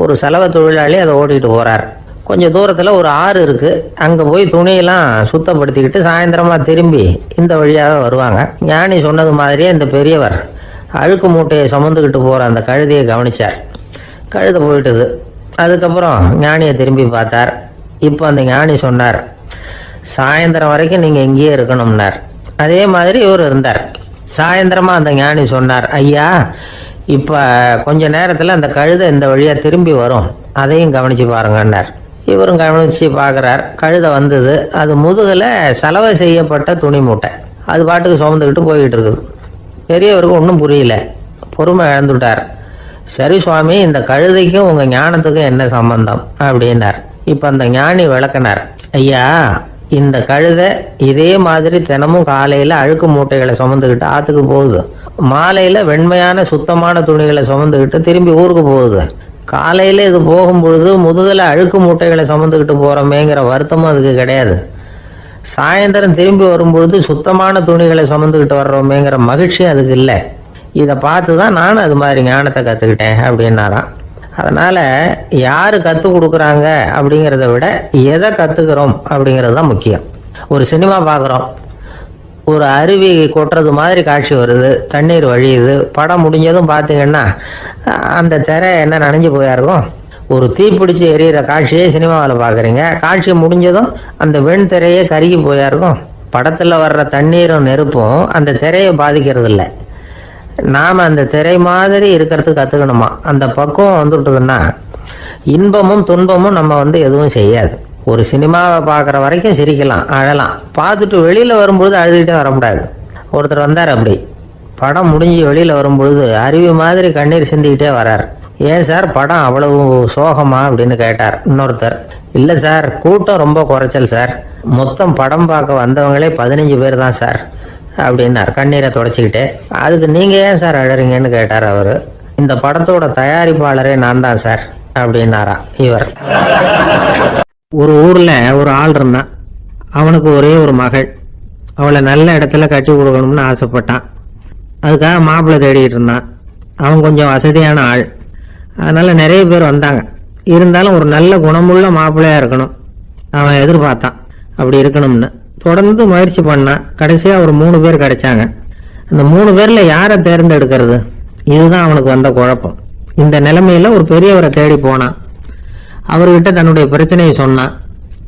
ஒரு சலவை தொழிலாளி அதை ஓட்டிகிட்டு போகிறார். கொஞ்சம் தூரத்தில் ஒரு ஆறு இருக்குது. அங்கே போய் துணியெல்லாம் சுத்தப்படுத்திக்கிட்டு சாயந்தரமாக திரும்பி இந்த வழியாக வருவாங்க. ஞானி சொன்னது மாதிரியே இந்த பெரியவர் அழுக்கு மூட்டையை சுமந்துக்கிட்டு போகிற அந்த கழுதையை கவனித்தார். கழுதை போயிட்டுது. அதுக்கப்புறம் ஞானியை திரும்பி பார்த்தார். இப்போ அந்த ஞானி சொன்னார், சாயந்தரம் வரைக்கும் நீங்கள் இங்கேயே இருக்கணும்னார். அதே மாதிரி இவர் இருந்தார். சாயந்தரமாக அந்த ஞானி சொன்னார், ஐயா இப்போ கொஞ்ச நேரத்தில் அந்த கழுதை இந்த வழியாக திரும்பி வரும், அதையும் கவனித்து பாருங்கன்னார். இவரும் கவனித்து பார்க்குறார். கழுதை வந்தது. அது முதுகில் சலவை செய்யப்பட்ட துணி மூட்டை. அது பாட்டுக்கு சுமந்துக்கிட்டு போய்கிட்டு இருக்குது. பெரியவருக்கு ஒன்றும் புரியல, பொறுமை இழந்துட்டார். சரி சுவாமி, இந்த கழுதைக்கும் உங்கள் ஞானத்துக்கும் என்ன சம்பந்தம் அப்படின்னார். இப்போ அந்த ஞானி விளக்கினார், ஐயா இந்த கழுதை இதே மாதிரி தினமும் காலையில் அழுக்கு மூட்டைகளை சுமந்துக்கிட்டு ஆற்றுக்கு போகுது, மாலையில் வெண்மையான சுத்தமான துணிகளை சுமந்துக்கிட்டு திரும்பி ஊருக்கு போகுது. காலையில் இது போகும்பொழுது முதுகில் அழுக்கு மூட்டைகளை சுமந்துக்கிட்டு போகிறோமேங்கிற வருத்தமும் அதுக்கு கிடையாது. சாயந்தரம் திரும்பி வரும்பொழுது சுத்தமான துணிகளை சுமந்துக்கிட்டு வர்றோமேங்கிற மகிழ்ச்சியும் அதுக்கு இல்லை. இதை பார்த்து தான் நான் அது மாதிரி ஞானத்தை கற்றுக்கிட்டேன் அப்படின்னாராம். அதனால் யார் கற்றுக் கொடுக்குறாங்க அப்படிங்கிறத விட எதை கற்றுக்கிறோம் அப்படிங்கிறது தான் முக்கியம். ஒரு சினிமா பார்க்குறோம், ஒரு அருவி கொட்டுறது மாதிரி காட்சி வருது, தண்ணீர் வழியுது. படம் முடிஞ்சதும் பார்த்தீங்கன்னா அந்த திரை என்ன நனைஞ்சு போயா இருக்கும். ஒரு தீப்பிடிச்சு எரியிற காட்சியே சினிமாவில் பார்க்குறீங்க, காட்சி முடிஞ்சதும் அந்த வெண் திரையே கருகி போயா இருக்கும். படத்தில் வர்ற தண்ணீரும் நெருப்பும் அந்த திரையை பாதிக்கிறது இல்லை. நாம் அந்த திரை மாதிரி இருக்கிறதுக்கு கற்றுக்கணுமா. அந்த பக்குவம் வந்துவிட்டதுன்னா இன்பமும் துன்பமும் நம்ம எதுவும் செய்யாது. ஒரு சினிமாவை பார்க்குற வரைக்கும் சிரிக்கலாம், அழலாம். பார்த்துட்டு வெளியில் வரும்பொழுது அழுதுகிட்டே வரக்கூடாது. ஒருத்தர் வந்தார், அப்படி படம் முடிஞ்சு வெளியில் வரும்பொழுது அருவி மாதிரி கண்ணீர் சிந்திக்கிட்டே வரார். ஏன் சார் படம் அவ்வளவு சோகமா அப்படின்னு கேட்டார். இன்னொருத்தர், இல்லை சார் கூட்டம் ரொம்ப குறைச்சல் சார், மொத்தம் படம் பார்க்க வந்தவங்களே 15 பேர் தான் சார் அப்படின்னார் கண்ணீரை தொடச்சிக்கிட்டே. அதுக்கு நீங்கள் ஏன் சார் அழறீங்கன்னு கேட்டார் அவர். இந்த படத்தோட தயாரிப்பாளரே நான் தான் சார் அப்படின்னாரா இவர். ஒரு ஊரில் ஒரு ஆள் இருந்தான். அவனுக்கு ஒரே ஒரு மகள். அவளை நல்ல இடத்துல கட்டி கொடுக்கணும்னு ஆசைப்பட்டான். அதுக்காக மாப்பிள்ளை தேடிட்டு இருந்தான். அவன் கொஞ்சம் வசதியான ஆள், அதனால் நிறைய பேர் வந்தாங்க. இருந்தாலும் ஒரு நல்ல குணமுள்ள மாப்பிள்ளையாக இருக்கணும் அவன் எதிர்பார்த்தான். அப்படி இருக்கணும்னு தொடர்ந்து முயற்சி பண்ணான். கடைசியாக ஒரு 3 பேர் கிடைச்சாங்க. அந்த 3 பேரில் யாரை தேர்ந்தெடுக்கிறது, இதுதான் அவனுக்கு வந்த குழப்பம். இந்த நிலைமையில் ஒரு பெரியவரை தேடி போனான். அவர்கிட்ட தன்னுடைய பிரச்சனையை சொன்னான்.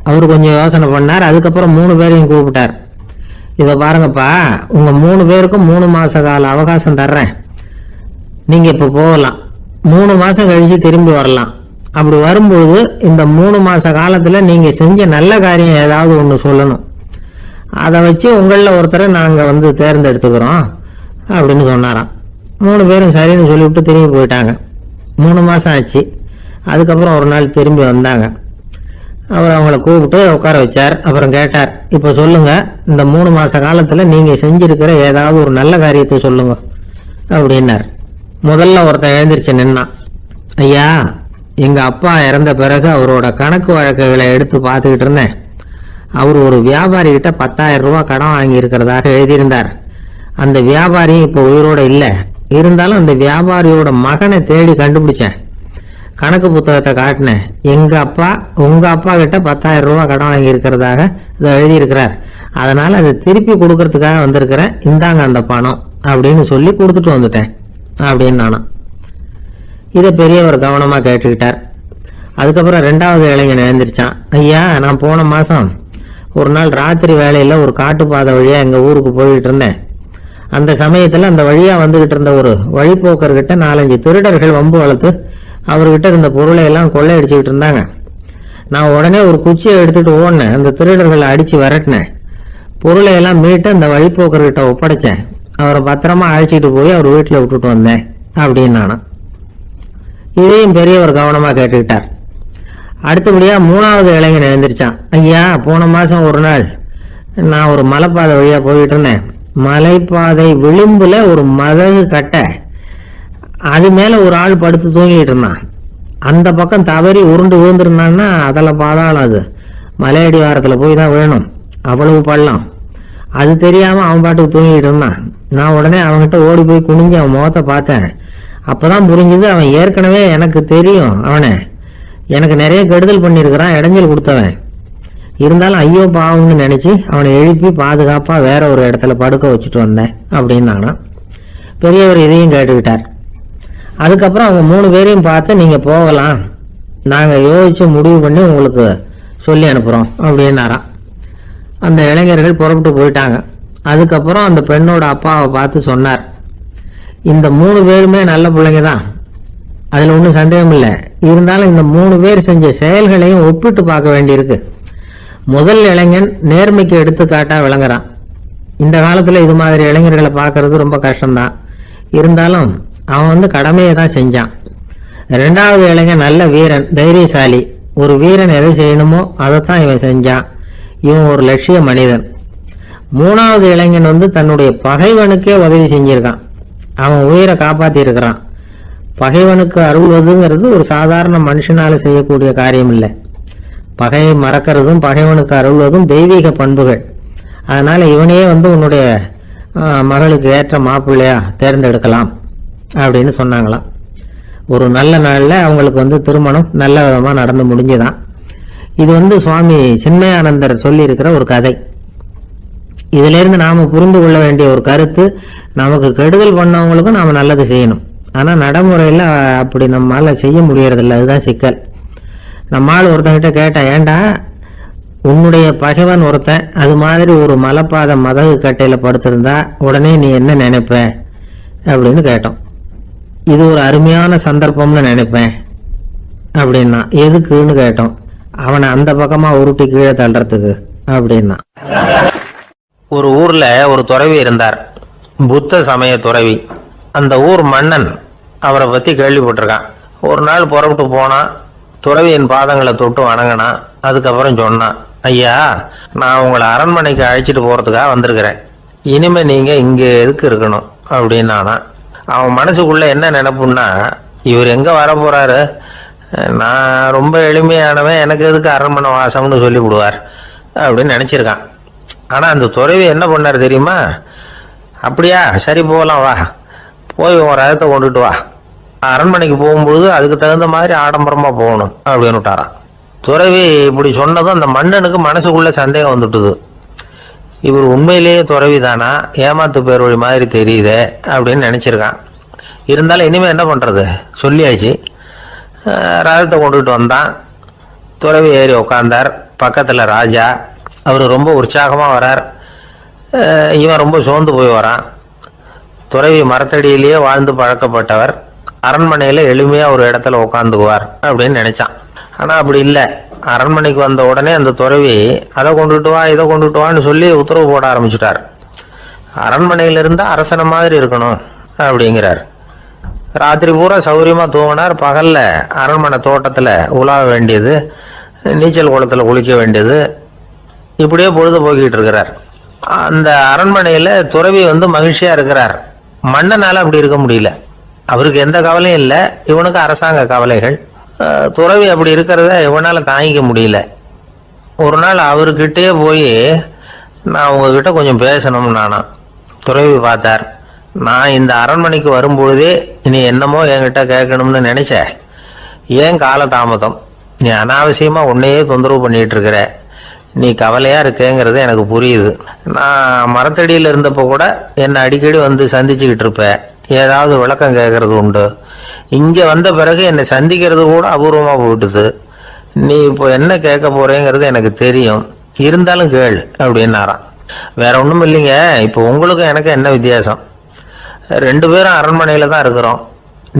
அவர் கொஞ்சம் யோசனை பண்ணார். அதுக்கப்புறம் 3 பேரையும் கூப்பிட்டார். இதை பாருங்கப்பா, உங்கள் 3 பேருக்கும் 3 மாத கால அவகாசம் தர்றேன். நீங்கள் இப்போ போகலாம், 3 மாதம் கழித்து திரும்பி வரலாம். அப்படி வரும்போது இந்த 3 மாத காலத்தில் நீங்கள் செஞ்ச நல்ல காரியம் ஏதாவது ஒன்று சொல்லணும். அதை வச்சு உங்களில் ஒருத்தரை நாங்கள் தேர்ந்தெடுத்துக்கிறோம் அப்படின்னு சொன்னாராம். 3 பேரும் சரின்னு சொல்லிவிட்டு திரும்பி போயிட்டாங்க. 3 மாதம் ஆச்சு. அதுக்கப்புறம் ஒரு நாள் திரும்பி வந்தாங்க. அவர் அவங்கள கூப்பிட்டு உட்கார வச்சார். அப்புறம் கேட்டார், இப்போ சொல்லுங்கள், இந்த 3 மாத காலத்தில் நீங்கள் செஞ்சுருக்கிற ஏதாவது ஒரு நல்ல காரியத்தை சொல்லுங்க அப்படின்னார். முதல்ல ஒருத்தன் எழுந்திரிச்சு நின்னான். ஐயா, எங்கள் அப்பா இறந்த பிறகு அவரோட கணக்கு வழக்குகளை எடுத்து பார்த்துக்கிட்டு இருந்தேன். அவர் ஒரு வியாபாரிகிட்ட 10,000 ரூபா கடன் வாங்கியிருக்கிறதாக எழுதியிருந்தார். அந்த வியாபாரி இப்போ உயிரோடு இல்லை. இருந்தாலும் அந்த வியாபாரியோட மகனை தேடி கண்டுபிடிச்சேன். கணக்கு புத்தகத்தை காட்டினேன். எங்கள் அப்பா உங்கள் அப்பா கிட்ட 10,000 ரூபா கடன் வாங்கியிருக்கிறதாக இதை எழுதியிருக்கிறார். அதனால் அதை திருப்பி கொடுக்கறதுக்காக வந்திருக்கிறேன், இந்தாங்க அந்த பணம் அப்படின்னு சொல்லி கொடுத்துட்டு வந்துட்டேன் அப்படின்னு நானும். இதை பெரியவர் கவனமாக கேட்டுக்கிட்டார். அதுக்கப்புறம் 2வது இளைஞன் எழுந்திரிச்சான். ஐயா, நான் போன மாதம் ஒரு நாள் ராத்திரி வேலையில் ஒரு காட்டுப்பாதை வழியாக எங்கள் ஊருக்கு போயிட்டு இருந்தேன். அந்த சமயத்தில் அந்த வழியாக வந்துக்கிட்டு இருந்த ஒரு வழிப்போக்கர்கிட்ட 4-5 திருடர்கள் வம்பு வளர்த்து அவர்கிட்ட இருந்த பொருளை எல்லாம் கொள்ளையடிச்சுக்கிட்டு இருந்தாங்க. நான் உடனே ஒரு குச்சியை எடுத்துகிட்டு ஓடினேன். அந்த திருடர்களை அடித்து விரட்டினேன். பொருளை எல்லாம் மீட்டு அந்த வழிப்போக்கர்கிட்ட ஒப்படைச்சேன். அவரை பத்திரமா அழைச்சிட்டு போய் அவர் வீட்டில் விட்டுட்டு வந்தேன் அப்படின்னு நானும். இதையும் பெரியவர் கவனமாக கேட்டுக்கிட்டார். அடுத்தபடியாக 3வது இளைஞன் எழுந்திரிச்சான். ஐயா, போன மாதம் ஒரு நாள் நான் ஒரு மலைப்பாதை வழியாக போயிட்டு இருந்தேன். மலைப்பாதை விளிம்பில் ஒரு மதகு கட்டை, அது மேலே ஒரு ஆள் படுத்து தூங்கிட்டு இருந்தான். அந்த பக்கம் தவறி உருண்டு விழுந்திருந்தான்னா அதில் பாதாளம். அது மலையடி வாரத்தில் போய் தான் வேணும், அவ்வளவு பள்ளம். அது தெரியாமல் அவன் பாட்டுக்கு தூங்கிட்டு இருந்தான். நான் உடனே அவன்கிட்ட ஓடி போய் குனிஞ்சு அவன் முகத்தை பார்த்தேன். அப்போதான் புரிஞ்சுது, அவன் ஏற்கனவே எனக்கு தெரியும். அவனை எனக்கு நிறைய கெடுதல் பண்ணியிருக்கிறான், இடைஞ்சல் கொடுத்தவன். இருந்தாலும் ஐயோ பாவம்னு நினச்சி அவனை எழுப்பி பாதுகாப்பாக வேற ஒரு இடத்துல படுக்க வச்சுட்டு வந்தேன் அப்படின்னு நானா. பெரியவர் இதையும் கேட்டுக்கிட்டார். அதுக்கப்புறம் அவங்க 3 பேரையும் பார்த்து நீங்கள் போகலாம், நாங்கள் யோசித்து முடிவு பண்ணி உங்களுக்கு சொல்லி அனுப்புகிறோம் அப்படின்னாராம். அந்த இளைஞர்கள் புறப்பட்டு போயிட்டாங்க. அதுக்கப்புறம் அந்த பெண்ணோட அப்பாவை பார்த்து சொன்னார், இந்த 3 பேருமே நல்ல பிள்ளைங்க தான், அதில் ஒன்றும் சந்தேகம் இல்லை. இருந்தாலும் இந்த 3 பேர் செஞ்ச செயல்களையும் ஒப்பிட்டு பார்க்க வேண்டியிருக்கு. முதல் இளைஞன் நேர்மைக்கு எடுத்துக்காட்டாக விளங்குறான். இந்த காலத்தில் இது மாதிரி இளைஞர்களை பார்க்கறது ரொம்ப கஷ்டம்தான். இருந்தாலும் அவன் கடமையை தான் செஞ்சான். 2வது இளைஞன் நல்ல வீரன், தைரியசாலி. ஒரு வீரன் எதை செய்யணுமோ அதைத்தான் இவன் செஞ்சான். இவன் ஒரு லட்சிய மனிதன். 3வது இளைஞன் தன்னுடைய பகைவனுக்கே உதவி செஞ்சிருக்கான். அவன் உயிரை காப்பாற்றி இருக்கிறான். பகைவனுக்கு அருள்வதுங்கிறது ஒரு சாதாரண மனுஷனால செய்யக்கூடிய காரியம் இல்லை. பகையை மறக்கிறதும் பகைவனுக்கு அருள்வதும் தெய்வீக பண்புகள். அதனால இவனையே உன்னுடைய மகளுக்கு ஏற்ற மாப்பிள்ளையா தேர்ந்தெடுக்கலாம் அப்படின்னு சொன்னாங்களாம். ஒரு நல்ல நாளில் அவங்களுக்கு திருமணம் நல்ல விதமாக நடந்து முடிஞ்சுதான். இது சுவாமி சின்மயானந்தர் சொல்லியிருக்கிற ஒரு கதை. இதிலிருந்து நாம் புரிந்து கொள்ள வேண்டிய ஒரு கருத்து, நமக்கு கெடுதல் பண்ணவங்களுக்கும் நாம் நல்லது செய்யணும். ஆனால் நடைமுறையில் அப்படி நம்மளால் செய்ய முடியறதில்ல. அதுதான் சிக்கல். நம்மால் ஒருத்தங்கிட்ட கேட்டேன், ஏண்டா உன்னுடைய பகைவன் ஒருத்தன் அது மாதிரி ஒரு மலைப்பாத மதகு கட்டையில் படுத்திருந்தா உடனே நீ என்ன நினைப்ப அப்படின்னு கேட்டோம். இது ஒரு அருமையான சந்தர்ப்பம்னு நினைப்பேன் அப்படின்னா. எதுக்குன்னு கேட்டோம். அவனை அந்த பக்கமாக உருட்டி கீழே தள்ளுறதுக்கு அப்படின்னா. ஒரு ஊர்ல ஒரு துறவி இருந்தார், புத்த சமய துறவி. அந்த ஊர் மன்னன் அவரை பத்தி கேள்விப்பட்டிருக்கான். ஒரு நாள் புறப்பட்டு போனான், துறவியின் பாதங்களை தொட்டு வணங்கினான். அதுக்கப்புறம் சொன்னான், ஐயா, நான் உங்களை அரண்மனைக்கு அழைச்சிட்டு போறதுக்காக வந்திருக்கிறேன். இனிமே நீங்க இங்க எதுக்கு இருக்கணும் அப்படின்னானா. அவன் மனசுக்குள்ள என்ன நினைப்புன்னா, இவர் எங்க வர போறாரு, நான் ரொம்ப எளிமையானவன், எனக்கு எதுக்கு அரண்மனை வாசம்னு சொல்லி விடுவார் அப்படின்னு நினைச்சிருக்கான். ஆனா அந்த துறவி என்ன பண்ணார் தெரியுமா? அப்படியா, சரி போகலாம், வா, போய் உன் ரதத்தை கொண்டுட்டு வா, அரண்மனைக்கு போகும்போது அதுக்கு தகுந்த மாதிரி ஆடம்பரமா போகணும் அப்படின்னு விட்டாரான். துறவி இப்படி சொன்னதும் அந்த மன்னனுக்கு மனசுக்குள்ள சந்தேகம் வந்துட்டுது. இவர் உண்மையிலேயே துறவி தானா, ஏமாத்து பேர் வழி மாதிரி தெரியுதே அப்படின்னு நினைச்சிருக்கான். இருந்தாலும் இனிமே என்ன பண்றது, சொல்லியாச்சு. ரதத்தை கொண்டுட்டு வந்தான். துறவி ஏறி உக்காந்தார். பக்கத்துல ராஜா. அவர் ரொம்ப உற்சாகமா வரார். இவன் ரொம்ப சோர்ந்து போய் வரான். துறவி மரத்தடியிலேயே வாழ்ந்து பழக்கப்பட்டவர், அரண்மனையில எளிமையா ஒரு இடத்துல உட்காந்துக்குவார் அப்படின்னு நினைச்சான். ஆனா அப்படி இல்லை. அரண்மனைக்கு வந்த உடனே அந்த துறவி அதை கொண்டுட்டு வா, இதை கொண்டுட்டு வான்னு சொல்லி உத்தரவு போட ஆரம்பிச்சுட்டார். அரண்மனையில இருந்தா அரசனை மாதிரி இருக்கணும் அப்படிங்கிறார். ராத்திரி பூரா சௌரியமா தூங்கினார். பகல்ல அரண்மனை தோட்டத்துல உலாவ வேண்டியது, நீச்சல் குளத்துல குளிக்க வேண்டியது, இப்படியே பொழுது போக்கிட்டு இருக்கிறார். அந்த அரண்மனையில துறவி மகிழ்ச்சியா இருக்கிறார். மன்னனால அப்படி இருக்க முடியல. அவருக்கு எந்த கவலையும் இல்லை, இவனுக்கு அரசாங்க கவலைகள். துறவி அப்படி இருக்கிறத இவனால தாங்கிக்க முடியல. ஒரு நாள் அவர்கிட்டே போய், நான் உங்ககிட்ட கொஞ்சம் பேசணும்னு நானா. துறவி பார்த்தார். நான் இந்த அரண்மனைக்கு வரும்பொழுதே நீ என்னமோ என்கிட்ட கேட்கணும்னு நினைச்ச, ஏன் காலதாமதம், நீ அனாவசியமா உன்னையே தொந்தரவு பண்ணிட்டு இருக்கிற, நீ கவலையா இருக்கேங்கிறது எனக்கு புரியுது. நான் மரத்தடியில் இருந்தப்போ கூட என்னை அடிக்கடி சந்திச்சுக்கிட்டு இருப்ப, ஏதாவது விளக்கம் கேட்கறது உண்டு. இங்க வந்த பிறகு என்னை சந்திக்கிறது கூட அபூர்வமா போயிட்டுது. நீ இப்போ என்ன கேட்க போறேங்கிறது எனக்கு தெரியும், இருந்தாலும் கேள் அப்படின்னாராம். வேற ஒன்றும் இல்லைங்க, இப்போ உங்களுக்கும் எனக்கு என்ன வித்தியாசம், 2 பேரும் அரண்மனையில தான் இருக்கிறோம்.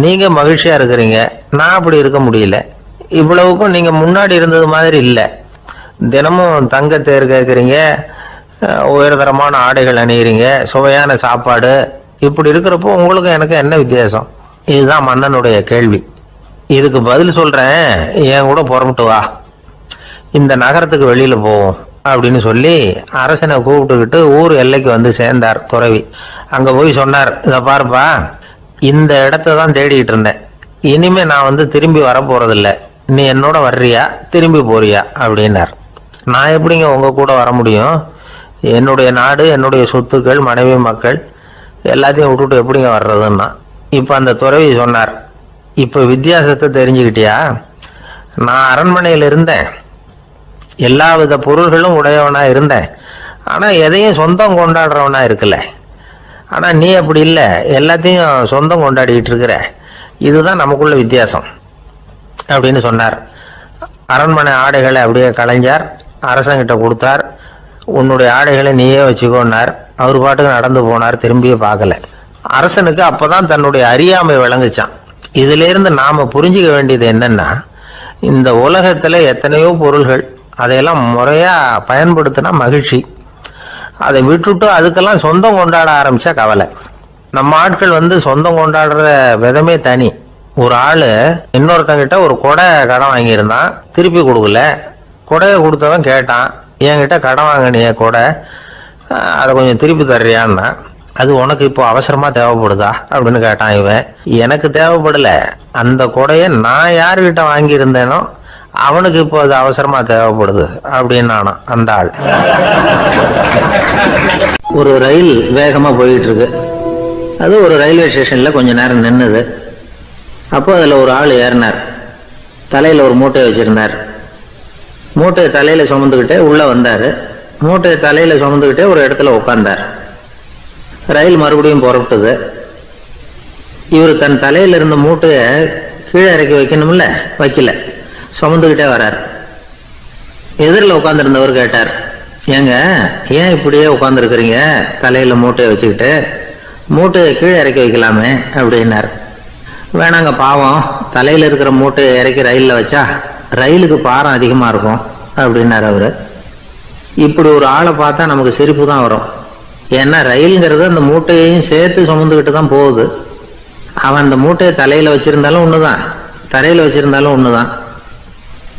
நீங்க மகிழ்ச்சியா இருக்கிறீங்க, நான் அப்படி இருக்க முடியல. இவ்வளவுக்கும் நீங்க முன்னாடி இருந்தது மாதிரி இல்லை. தினமும் தங்க தேர் கேட்குறீங்க, உயர்தரமான ஆடைகள் அணிகிறீங்க, சுவையான சாப்பாடு. இப்படி இருக்கிறப்போ உங்களுக்கு எனக்கு என்ன வித்தியாசம்? இதுதான் மன்னனுடைய கேள்வி. இதுக்கு பதில் சொல்றேன், என் கூட புறப்பட்டு வா, இந்த நகரத்துக்கு வெளியில போவோம் அப்படின்னு சொல்லி அரசனை கூப்பிட்டுக்கிட்டு ஊர் எல்லைக்கு சேர்ந்தார் துறவி. அங்க போய் சொன்னார், இதை பாருப்பா, இந்த இடத்த தான் தேடிட்டு இருந்தேன். இனிமே நான் திரும்பி வர போறதில்லை. நீ என்னோட வர்றியா திரும்பி போறியா அப்படின்னார். நான் எப்படிங்க உங்கள் கூட வர முடியும்? என்னுடைய நாடு, என்னுடைய சொத்துக்கள், மனைவி, மக்கள் எல்லாத்தையும் விட்டுட்டு எப்படிங்க வர்றதுன்னா. இப்போ அந்த துறவி சொன்னார், இப்போ வித்தியாசத்தை தெரிஞ்சுக்கிட்டியா? நான் அரண்மனையில் இருந்தேன், எல்லா வித பொருள்களும் உடையவனாக இருந்தேன், ஆனால் எதையும் சொந்தம் கொண்டாடுறவனா இருக்கல. ஆனால் நீ அப்படி இல்லை, எல்லாத்தையும் சொந்தம் கொண்டாடிக்கிட்டு இருக்கிற. இதுதான் நமக்குள்ள வித்தியாசம் அப்படின்னு சொன்னார். அரண்மனை ஆடைகளை அப்படியே கலைஞ்சார், அரசங்கிட்ட கொடுத்தார். உன்னுடைய ஆடைகளை நீயே வச்சுக்கோன்னார். அவர் பாட்டுக்கு நடந்து போனார், திரும்பியே பார்க்கல. அரசனுக்கு அப்போதான் தன்னுடைய அறியாமை விளங்குச்சான். இதிலேருந்து நாம் புரிஞ்சிக்க வேண்டியது என்னன்னா, இந்த உலகத்தில் எத்தனையோ பொருள்கள், அதையெல்லாம் முறையாக பயன்படுத்தினா மகிழ்ச்சி. அதை விட்டுட்டு அதுக்கெல்லாம் சொந்தம் கொண்டாட ஆரம்பித்தா கவலை. நம்ம ஆட்கள் சொந்தம் கொண்டாடுற விதமே தனி. ஒரு ஆள் இன்னொருத்தங்கிட்ட ஒரு கொடை கடன் வாங்கியிருந்தான், திருப்பி கொடுக்கல. கொடையை கொடுத்தவன் கேட்டான், என்கிட்ட கடன் வாங்கினிய கொடை, அதை கொஞ்சம் திருப்பி தர்றியான்னா. அது உனக்கு இப்போ அவசரமாக தேவைப்படுதா அப்படின்னு கேட்டான் இவன். எனக்கு தேவைப்படலை, அந்த கொடையை நான் யாருக்கிட்ட வாங்கியிருந்தேனோ அவனுக்கு இப்போ அது அவசரமாக தேவைப்படுது அப்படின்னு அந்த ஆள். ஒரு ரயில் வேகமாக போயிட்டு இருக்கு. அது ஒரு ரயில்வே ஸ்டேஷனில் கொஞ்ச நேரம் நின்றுது. அப்போ அதில் ஒரு ஆள் ஏறினார். தலையில் ஒரு மூட்டையை வச்சுருந்தார். மூட்டையை தலையில் சுமந்துக்கிட்டே உள்ளே வந்தார். மூட்டையை தலையில் சுமந்துக்கிட்டே ஒரு இடத்துல உட்கார்ந்தார். ரயில் மறுபடியும் புறப்பட்டது. இவர் தன் தலையில் இருந்த மூட்டையை கீழே இறக்கி வைக்கணும்ல, வைக்கல, சுமந்துக்கிட்டே வரார். எதிரில் உட்காந்துருந்தவர் கேட்டார், ஏங்க ஏன் இப்படியே உட்காந்துருக்குறீங்க தலையில் மூட்டையை வச்சுக்கிட்டு? மூட்டையை கீழே இறக்கி வைக்கலாமே அப்படின்னார். வேணாங்க, பாவம், தலையில் இருக்கிற மூட்டையை இறக்கி ரயிலில் வச்சா ரயிலுக்கு பாரம் அதிகமாக இருக்கும் அப்படின்னார் அவர். இப்படி ஒரு ஆளை பார்த்தா நமக்கு சிரிப்பு தான் வரும். ஏன்னா ரயிலுங்கிறது அந்த மூட்டையையும் சேர்த்து சுமந்துக்கிட்டு தான் போகுது. அவன் அந்த மூட்டையை தலையில் வச்சுருந்தாலும் ஒன்று தான், தரையில் வச்சுருந்தாலும் ஒன்று தான்.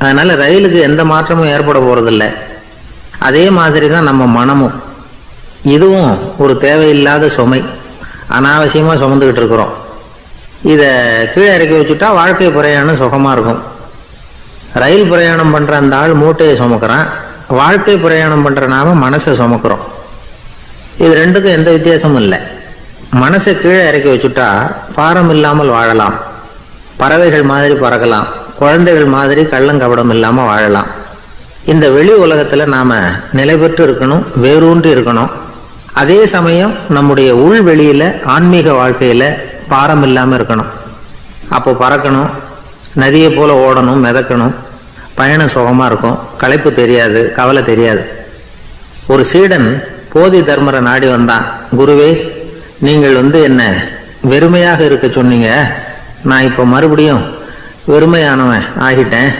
அதனால் ரயிலுக்கு எந்த மாற்றமும் ஏற்பட போகிறதில்ல. அதே மாதிரி தான் நம்ம மனமும். இதுவும் ஒரு தேவையில்லாத சுமை, அனாவசியமாக சுமந்துக்கிட்டு இருக்கிறோம். இதை கீழே இறக்கி வச்சுட்டா வாழ்க்கை பிரயாணம் சுகமாக இருக்கும். ரயில் பிரயாணம் பண்ணுற அந்த ஆள் மூட்டையை சுமக்கிறான், வாழ்க்கை பிரயாணம் பண்ணுற நாம மனசை சுமக்கிறோம். இது ரெண்டுக்கும் எந்த வித்தியாசமும் இல்லை. மனசை கீழே இறக்கி வச்சுட்டா பாரம் இல்லாமல் வாழலாம், பறவைகள் மாதிரி பறக்கலாம், குழந்தைகள் மாதிரி கள்ளங்கபடம் இல்லாமல் வாழலாம். இந்த வெளி உலகத்தில் நாம் நிலை பெற்று இருக்கணும், வேரூன்றி இருக்கணும். அதே சமயம் நம்முடைய உள்வெளியில் ஆன்மீக வாழ்க்கையில் பாரம் இல்லாமல் இருக்கணும். அப்போ பறக்கணும், நதியை போல் ஓடணும், மிதக்கணும். பயணம் சுகமாக இருக்கும், களைப்பு தெரியாது, கவலை தெரியாது. ஒரு சீடன் போதி தர்மரை நாடி வந்தான். குருவே, நீங்கள் என்ன வெறுமையாக இருக்க சொன்னீங்க, நான் இப்போ மறுபடியும் வெறுமையானவன் ஆகிட்டேன்,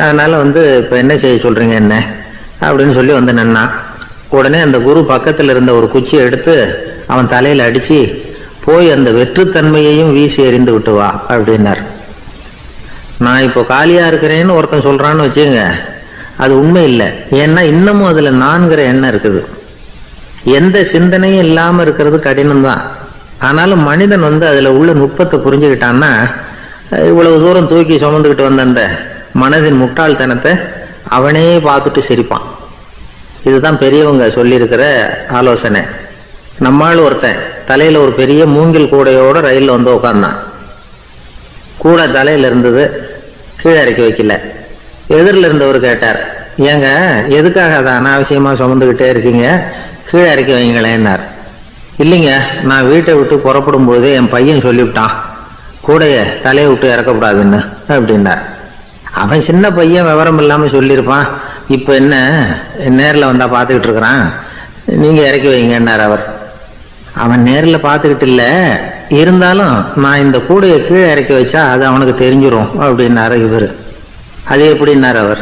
அதனால் இப்போ என்ன செய்ய சொல்கிறீங்க என்ன அப்படின்னு சொல்லி நின்னான். உடனே அந்த குரு பக்கத்தில் இருந்த ஒரு குச்சியை எடுத்து அவன் தலையில் அடித்து, போய் அந்த வெற்றுத்தன்மையையும் வீசி எறிந்து விட்டு வா அப்படின்னார். நான் இப்போ காலியாக இருக்கிறேன்னு ஒருத்தன் சொல்கிறான்னு வச்சுங்க, அது உண்மை இல்லை. ஏன்னா இன்னமும் அதில் நான்கிற எண்ணம் இருக்குது. எந்த சிந்தனையும் இல்லாமல் இருக்கிறது கடினம்தான். ஆனாலும் மனிதன் அதில் உள்ள நுட்பத்தை புரிஞ்சுக்கிட்டான்னா இவ்வளவு தூரம் தூக்கி சுமந்துக்கிட்டு வந்த அந்த மனதின் முட்டாள்தனத்தை அவனே பார்த்துட்டு சிரிப்பான். இதுதான் பெரியவங்க சொல்லியிருக்கிற ஆலோசனை. நம்மால் ஒருத்தன் தலையில் ஒரு பெரிய மூங்கில் கூடையோடு ரயிலில் உட்கார்ந்தான். கூடை தலையில் இருந்தது, கீழே இறக்கி வைக்கல. எதிரில் இருந்தவர் கேட்டார், ஏங்க எதுக்காக அதை அனாவசியமாக சுமந்துக்கிட்டே இருக்கீங்க, கீழே இறக்கி வைங்களேன்னார். இல்லைங்க, நான் வீட்டை விட்டு புறப்படும் போதே என் பையன் சொல்லிவிட்டான், கூடையை தலையை விட்டு இறக்கக்கூடாதுன்னு அப்படின்னார். அவன் சின்ன பையன், விவரம் இல்லாமல் சொல்லியிருப்பான். இப்போ என்ன நேரில் வந்தால் பார்த்துக்கிட்டு இருக்கிறான், நீங்கள் இறக்கி வைங்கன்னார் அவர். அவன் நேரில் பார்த்துக்கிட்டு இல்லை, இருந்தாலும் நான் இந்த கூடையை கீழே இறக்கி வச்சா அது அவனுக்கு தெரிஞ்சிடும் அப்படின்னாரு இவர். அது எப்படின்னார் அவர்.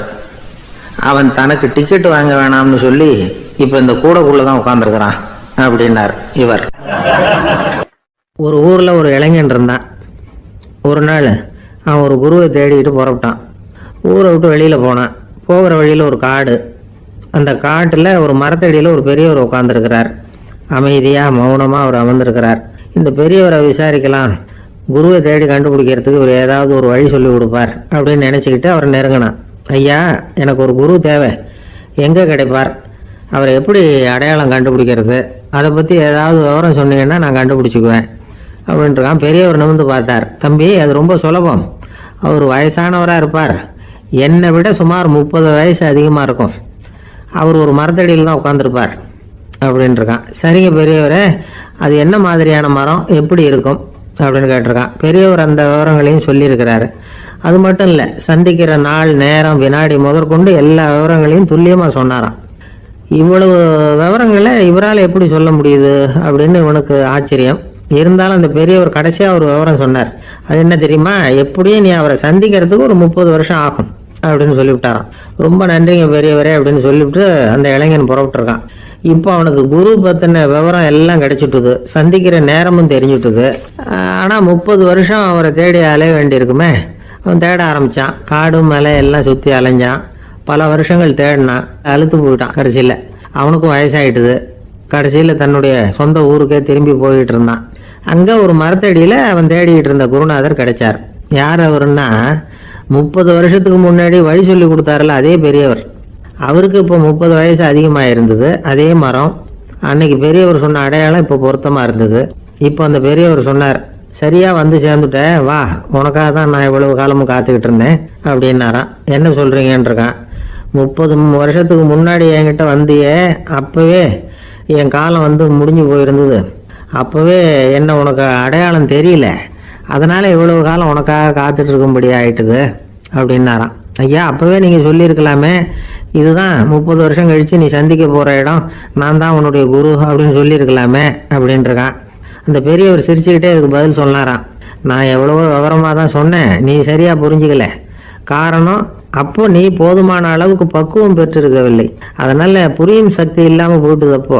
அவன் தனக்கு டிக்கெட் வாங்க வேணாம்னு சொல்லி இப்போ இந்த கூடைக்குள்ளே தான் உட்காந்துருக்கிறான் அப்படின்னார் இவர். ஒரு ஊரில் ஒரு இளைஞன் இருந்தான். ஒரு நாள் அவன் ஒரு குருவை தேடிக்கிட்டு புறப்பட்டான். ஊரை விட்டு வெளியில் போனான். போகிற வழியில் ஒரு காடு. அந்த காட்டில் ஒரு மரத்தடியில் ஒரு பெரியவர் உட்காந்துருக்கிறார். அமைதியாக மௌனமாக அவர் அமர்ந்திருக்கிறார். இந்த பெரியவரை விசாரிக்கலாம், குருவை தேடி கண்டுபிடிக்கிறதுக்கு இவர் ஏதாவது ஒரு வழி சொல்லி கொடுப்பார் அப்படின்னு நினச்சிக்கிட்டு அவர் நெருங்கினான். ஐயா, எனக்கு ஒரு குரு தேவை, எங்கே கிடைப்பார், அவரை எப்படி அடையாளம் கண்டுபிடிக்கிறது, அதை பற்றி ஏதாவது விவரம் சொன்னீங்கன்னா நான் கண்டுபிடிச்சிக்குவேன் அப்படின்ட்டுருக்கான். பெரியவர் நிமிர்ந்து பார்த்தார். தம்பி, அது ரொம்ப சுலபம். அவர் வயசானவராக இருப்பார், என்னை விட சுமார் 30 வயசு அதிகமாக இருக்கும். அவர் ஒரு மரத்தடியில் தான் உட்காந்துருப்பார் அப்படின்ட்டுருக்கான். சரிங்க பெரியவரே, அது என்ன மாதிரியான மரம், எப்படி இருக்கும் அப்படின்னு கேட்டிருக்கான். பெரியவர் அந்த விவரங்களையும் சொல்லியிருக்கிறாரு. அது மட்டும் இல்லை, சந்திக்கிற நாள், நேரம், வினாடி முதற்கொண்டு எல்லா விவரங்களையும் துல்லியமாக சொன்னாராம். இவ்வளவு விவரங்களை இவரால் எப்படி சொல்ல முடியுது அப்படின்னு இவனுக்கு ஆச்சரியம். இருந்தாலும் அந்த பெரியவர் கடைசியாக ஒரு விவரம் சொன்னார். அது என்ன தெரியுமா, எப்படியும் நீ அவரை சந்திக்கிறதுக்கு ஒரு 30 வருஷம் ஆகும் அப்படின்னு சொல்லிவிட்டாராம். ரொம்ப நன்றிங்க பெரியவரே அப்படின்னு சொல்லிவிட்டு அந்த இளைஞன் புறப்பட்டுருக்கான். இப்போ அவனுக்கு குரு பற்றின விவரம் எல்லாம் கிடைச்சிட்டுது, சந்திக்கிற நேரமும் தெரிஞ்சுட்டுது. ஆனால் 30 வருஷம் அவரை தேடி அலைய வேண்டியிருக்குமே. அவன் தேட ஆரம்பித்தான். காடு மலை எல்லாம் சுற்றி அலைஞ்சான். பல வருஷங்கள் தேடினான், அழுத்து போயிட்டான். கடைசியில் அவனுக்கும் வயசாகிட்டுது. கடைசியில் தன்னுடைய சொந்த ஊருக்கே திரும்பி போயிட்டு இருந்தான். அங்கே ஒரு மரத்தடியில் அவன் தேடிக்கிட்டு இருந்த குருநாதர் கிடைச்சார். யார் அவருன்னா, 30 வருஷத்துக்கு முன்னாடி வழி சொல்லி கொடுத்தாருல அதே பெரியவர். அவருக்கு இப்போ 30 வயசு அதிகமாக இருந்தது. அதே மரம், அன்னைக்கு பெரியவர் சொன்ன அடையாளம் இப்போ பொருத்தமாக இருந்தது. இப்போ அந்த பெரியவர் சொன்னார், சரியாக வந்து சேர்ந்துட்டேன், வா, உனக்காக தான் நான் இவ்வளவு காலமும் காத்துக்கிட்டு இருந்தேன் அப்படின்னாரான். என்ன சொல்கிறீங்கன்றிருக்கான். 30 வருஷத்துக்கு முன்னாடி என்கிட்ட வந்தியே, அப்போவே என் காலம் வந்து முடிஞ்சு போயிருந்தது. அப்போவே என்ன உனக்கு அடையாளம் தெரியல, அதனால் இவ்வளவு காலம் உனக்காக காத்துட்டு இருக்கும்படி ஆயிட்டுது அப்படின்னாராம். ஐயா, அப்போவே நீங்கள் சொல்லியிருக்கலாமே, இதுதான் 30 வருஷம் கழித்து நீ சந்திக்க போகிற இடம், நான் தான் உன்னுடைய குரு அப்படின்னு சொல்லியிருக்கலாமே அப்படின்ட்டுருக்கான். அந்த பெரியவர் சிரிச்சுக்கிட்டே இதுக்கு பதில் சொன்னாராம். நான் எவ்வளவோ விவரமாக தான் சொன்னேன், நீ சரியாக புரிஞ்சிக்கல. காரணம், அப்போ நீ போதுமான அளவுக்கு பக்குவம் பெற்றிருக்கவில்லை, அதனால் புரியும் சக்தி இல்லாமல் போயிட்டுதப்போ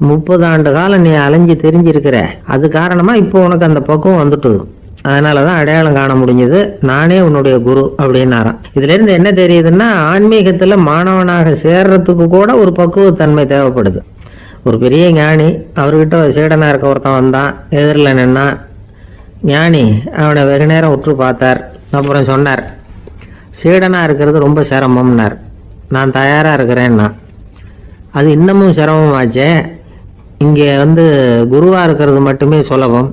30 ஆண்டு காலம் நீ அலைஞ்சு தெரிஞ்சிருக்கிற. அது காரணமாக இப்போ உனக்கு அந்த பக்குவம் வந்துட்டுது, அதனால தான் அடையாளம் காண முடிஞ்சது, நானே உன்னுடைய குரு அப்படின்னாராம். இதுலேருந்து என்ன தெரியுதுன்னா, ஆன்மீகத்தில் மாணவனாக சேர்றதுக்கு கூட ஒரு பக்குவத்தன்மை தேவைப்படுது. ஒரு பெரிய ஞானி, அவர்கிட்ட சீடனாக இருக்க ஒருத்தன் வந்தான், எதிரில் நின்னான். ஞானி அவனை வெகு நேரம் உற்று பார்த்தார். அப்புறம் சொன்னார், சீடனாக இருக்கிறது ரொம்ப சிரமம்னார். நான் தயாராக இருக்கிறேன்னா. அது இன்னமும் சிரமமாச்சே, இங்கே வந்து குருவாக இருக்கிறது மட்டுமே சுலபம்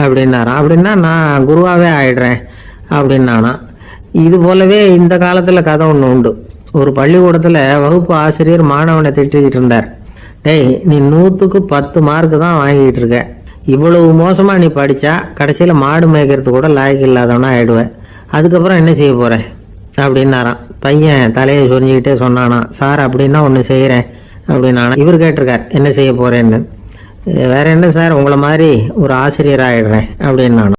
அப்படின்னாராம். அப்படின்னா நான் குருவாகவே ஆயிடுறேன் அப்படின்னானா. இது போலவே இந்த காலத்தில் கதை ஒன்று உண்டு. ஒரு பள்ளிக்கூடத்தில் வகுப்பு ஆசிரியர் மாணவனை திட்டிக்கிட்டு இருந்தார். டேய், நீ 100க்கு 10 மார்க்கு தான் வாங்கிட்டு இருக்க, இவ்வளவு மோசமாக நீ படித்தா கடைசியில் மாடு மேய்க்கிறது கூட லாய்க்கு இல்லாதவனா ஆயிடுவேன், அதுக்கப்புறம் என்ன செய்ய போகிறேன் அப்படின்னாராம். பையன் தலையை சொரிஞ்சிக்கிட்டே சொன்னானா, சார் அப்படின்னா ஒன்று செய்கிறேன் அப்படின்னானா. இவர் கேட்டிருக்கார், என்ன செய்ய போகிறேன்னு. வேற என்ன சார், உங்களை மாதிரி ஒரு ஆசிரியர் ஆகிடுறேன் அப்படின்னானா.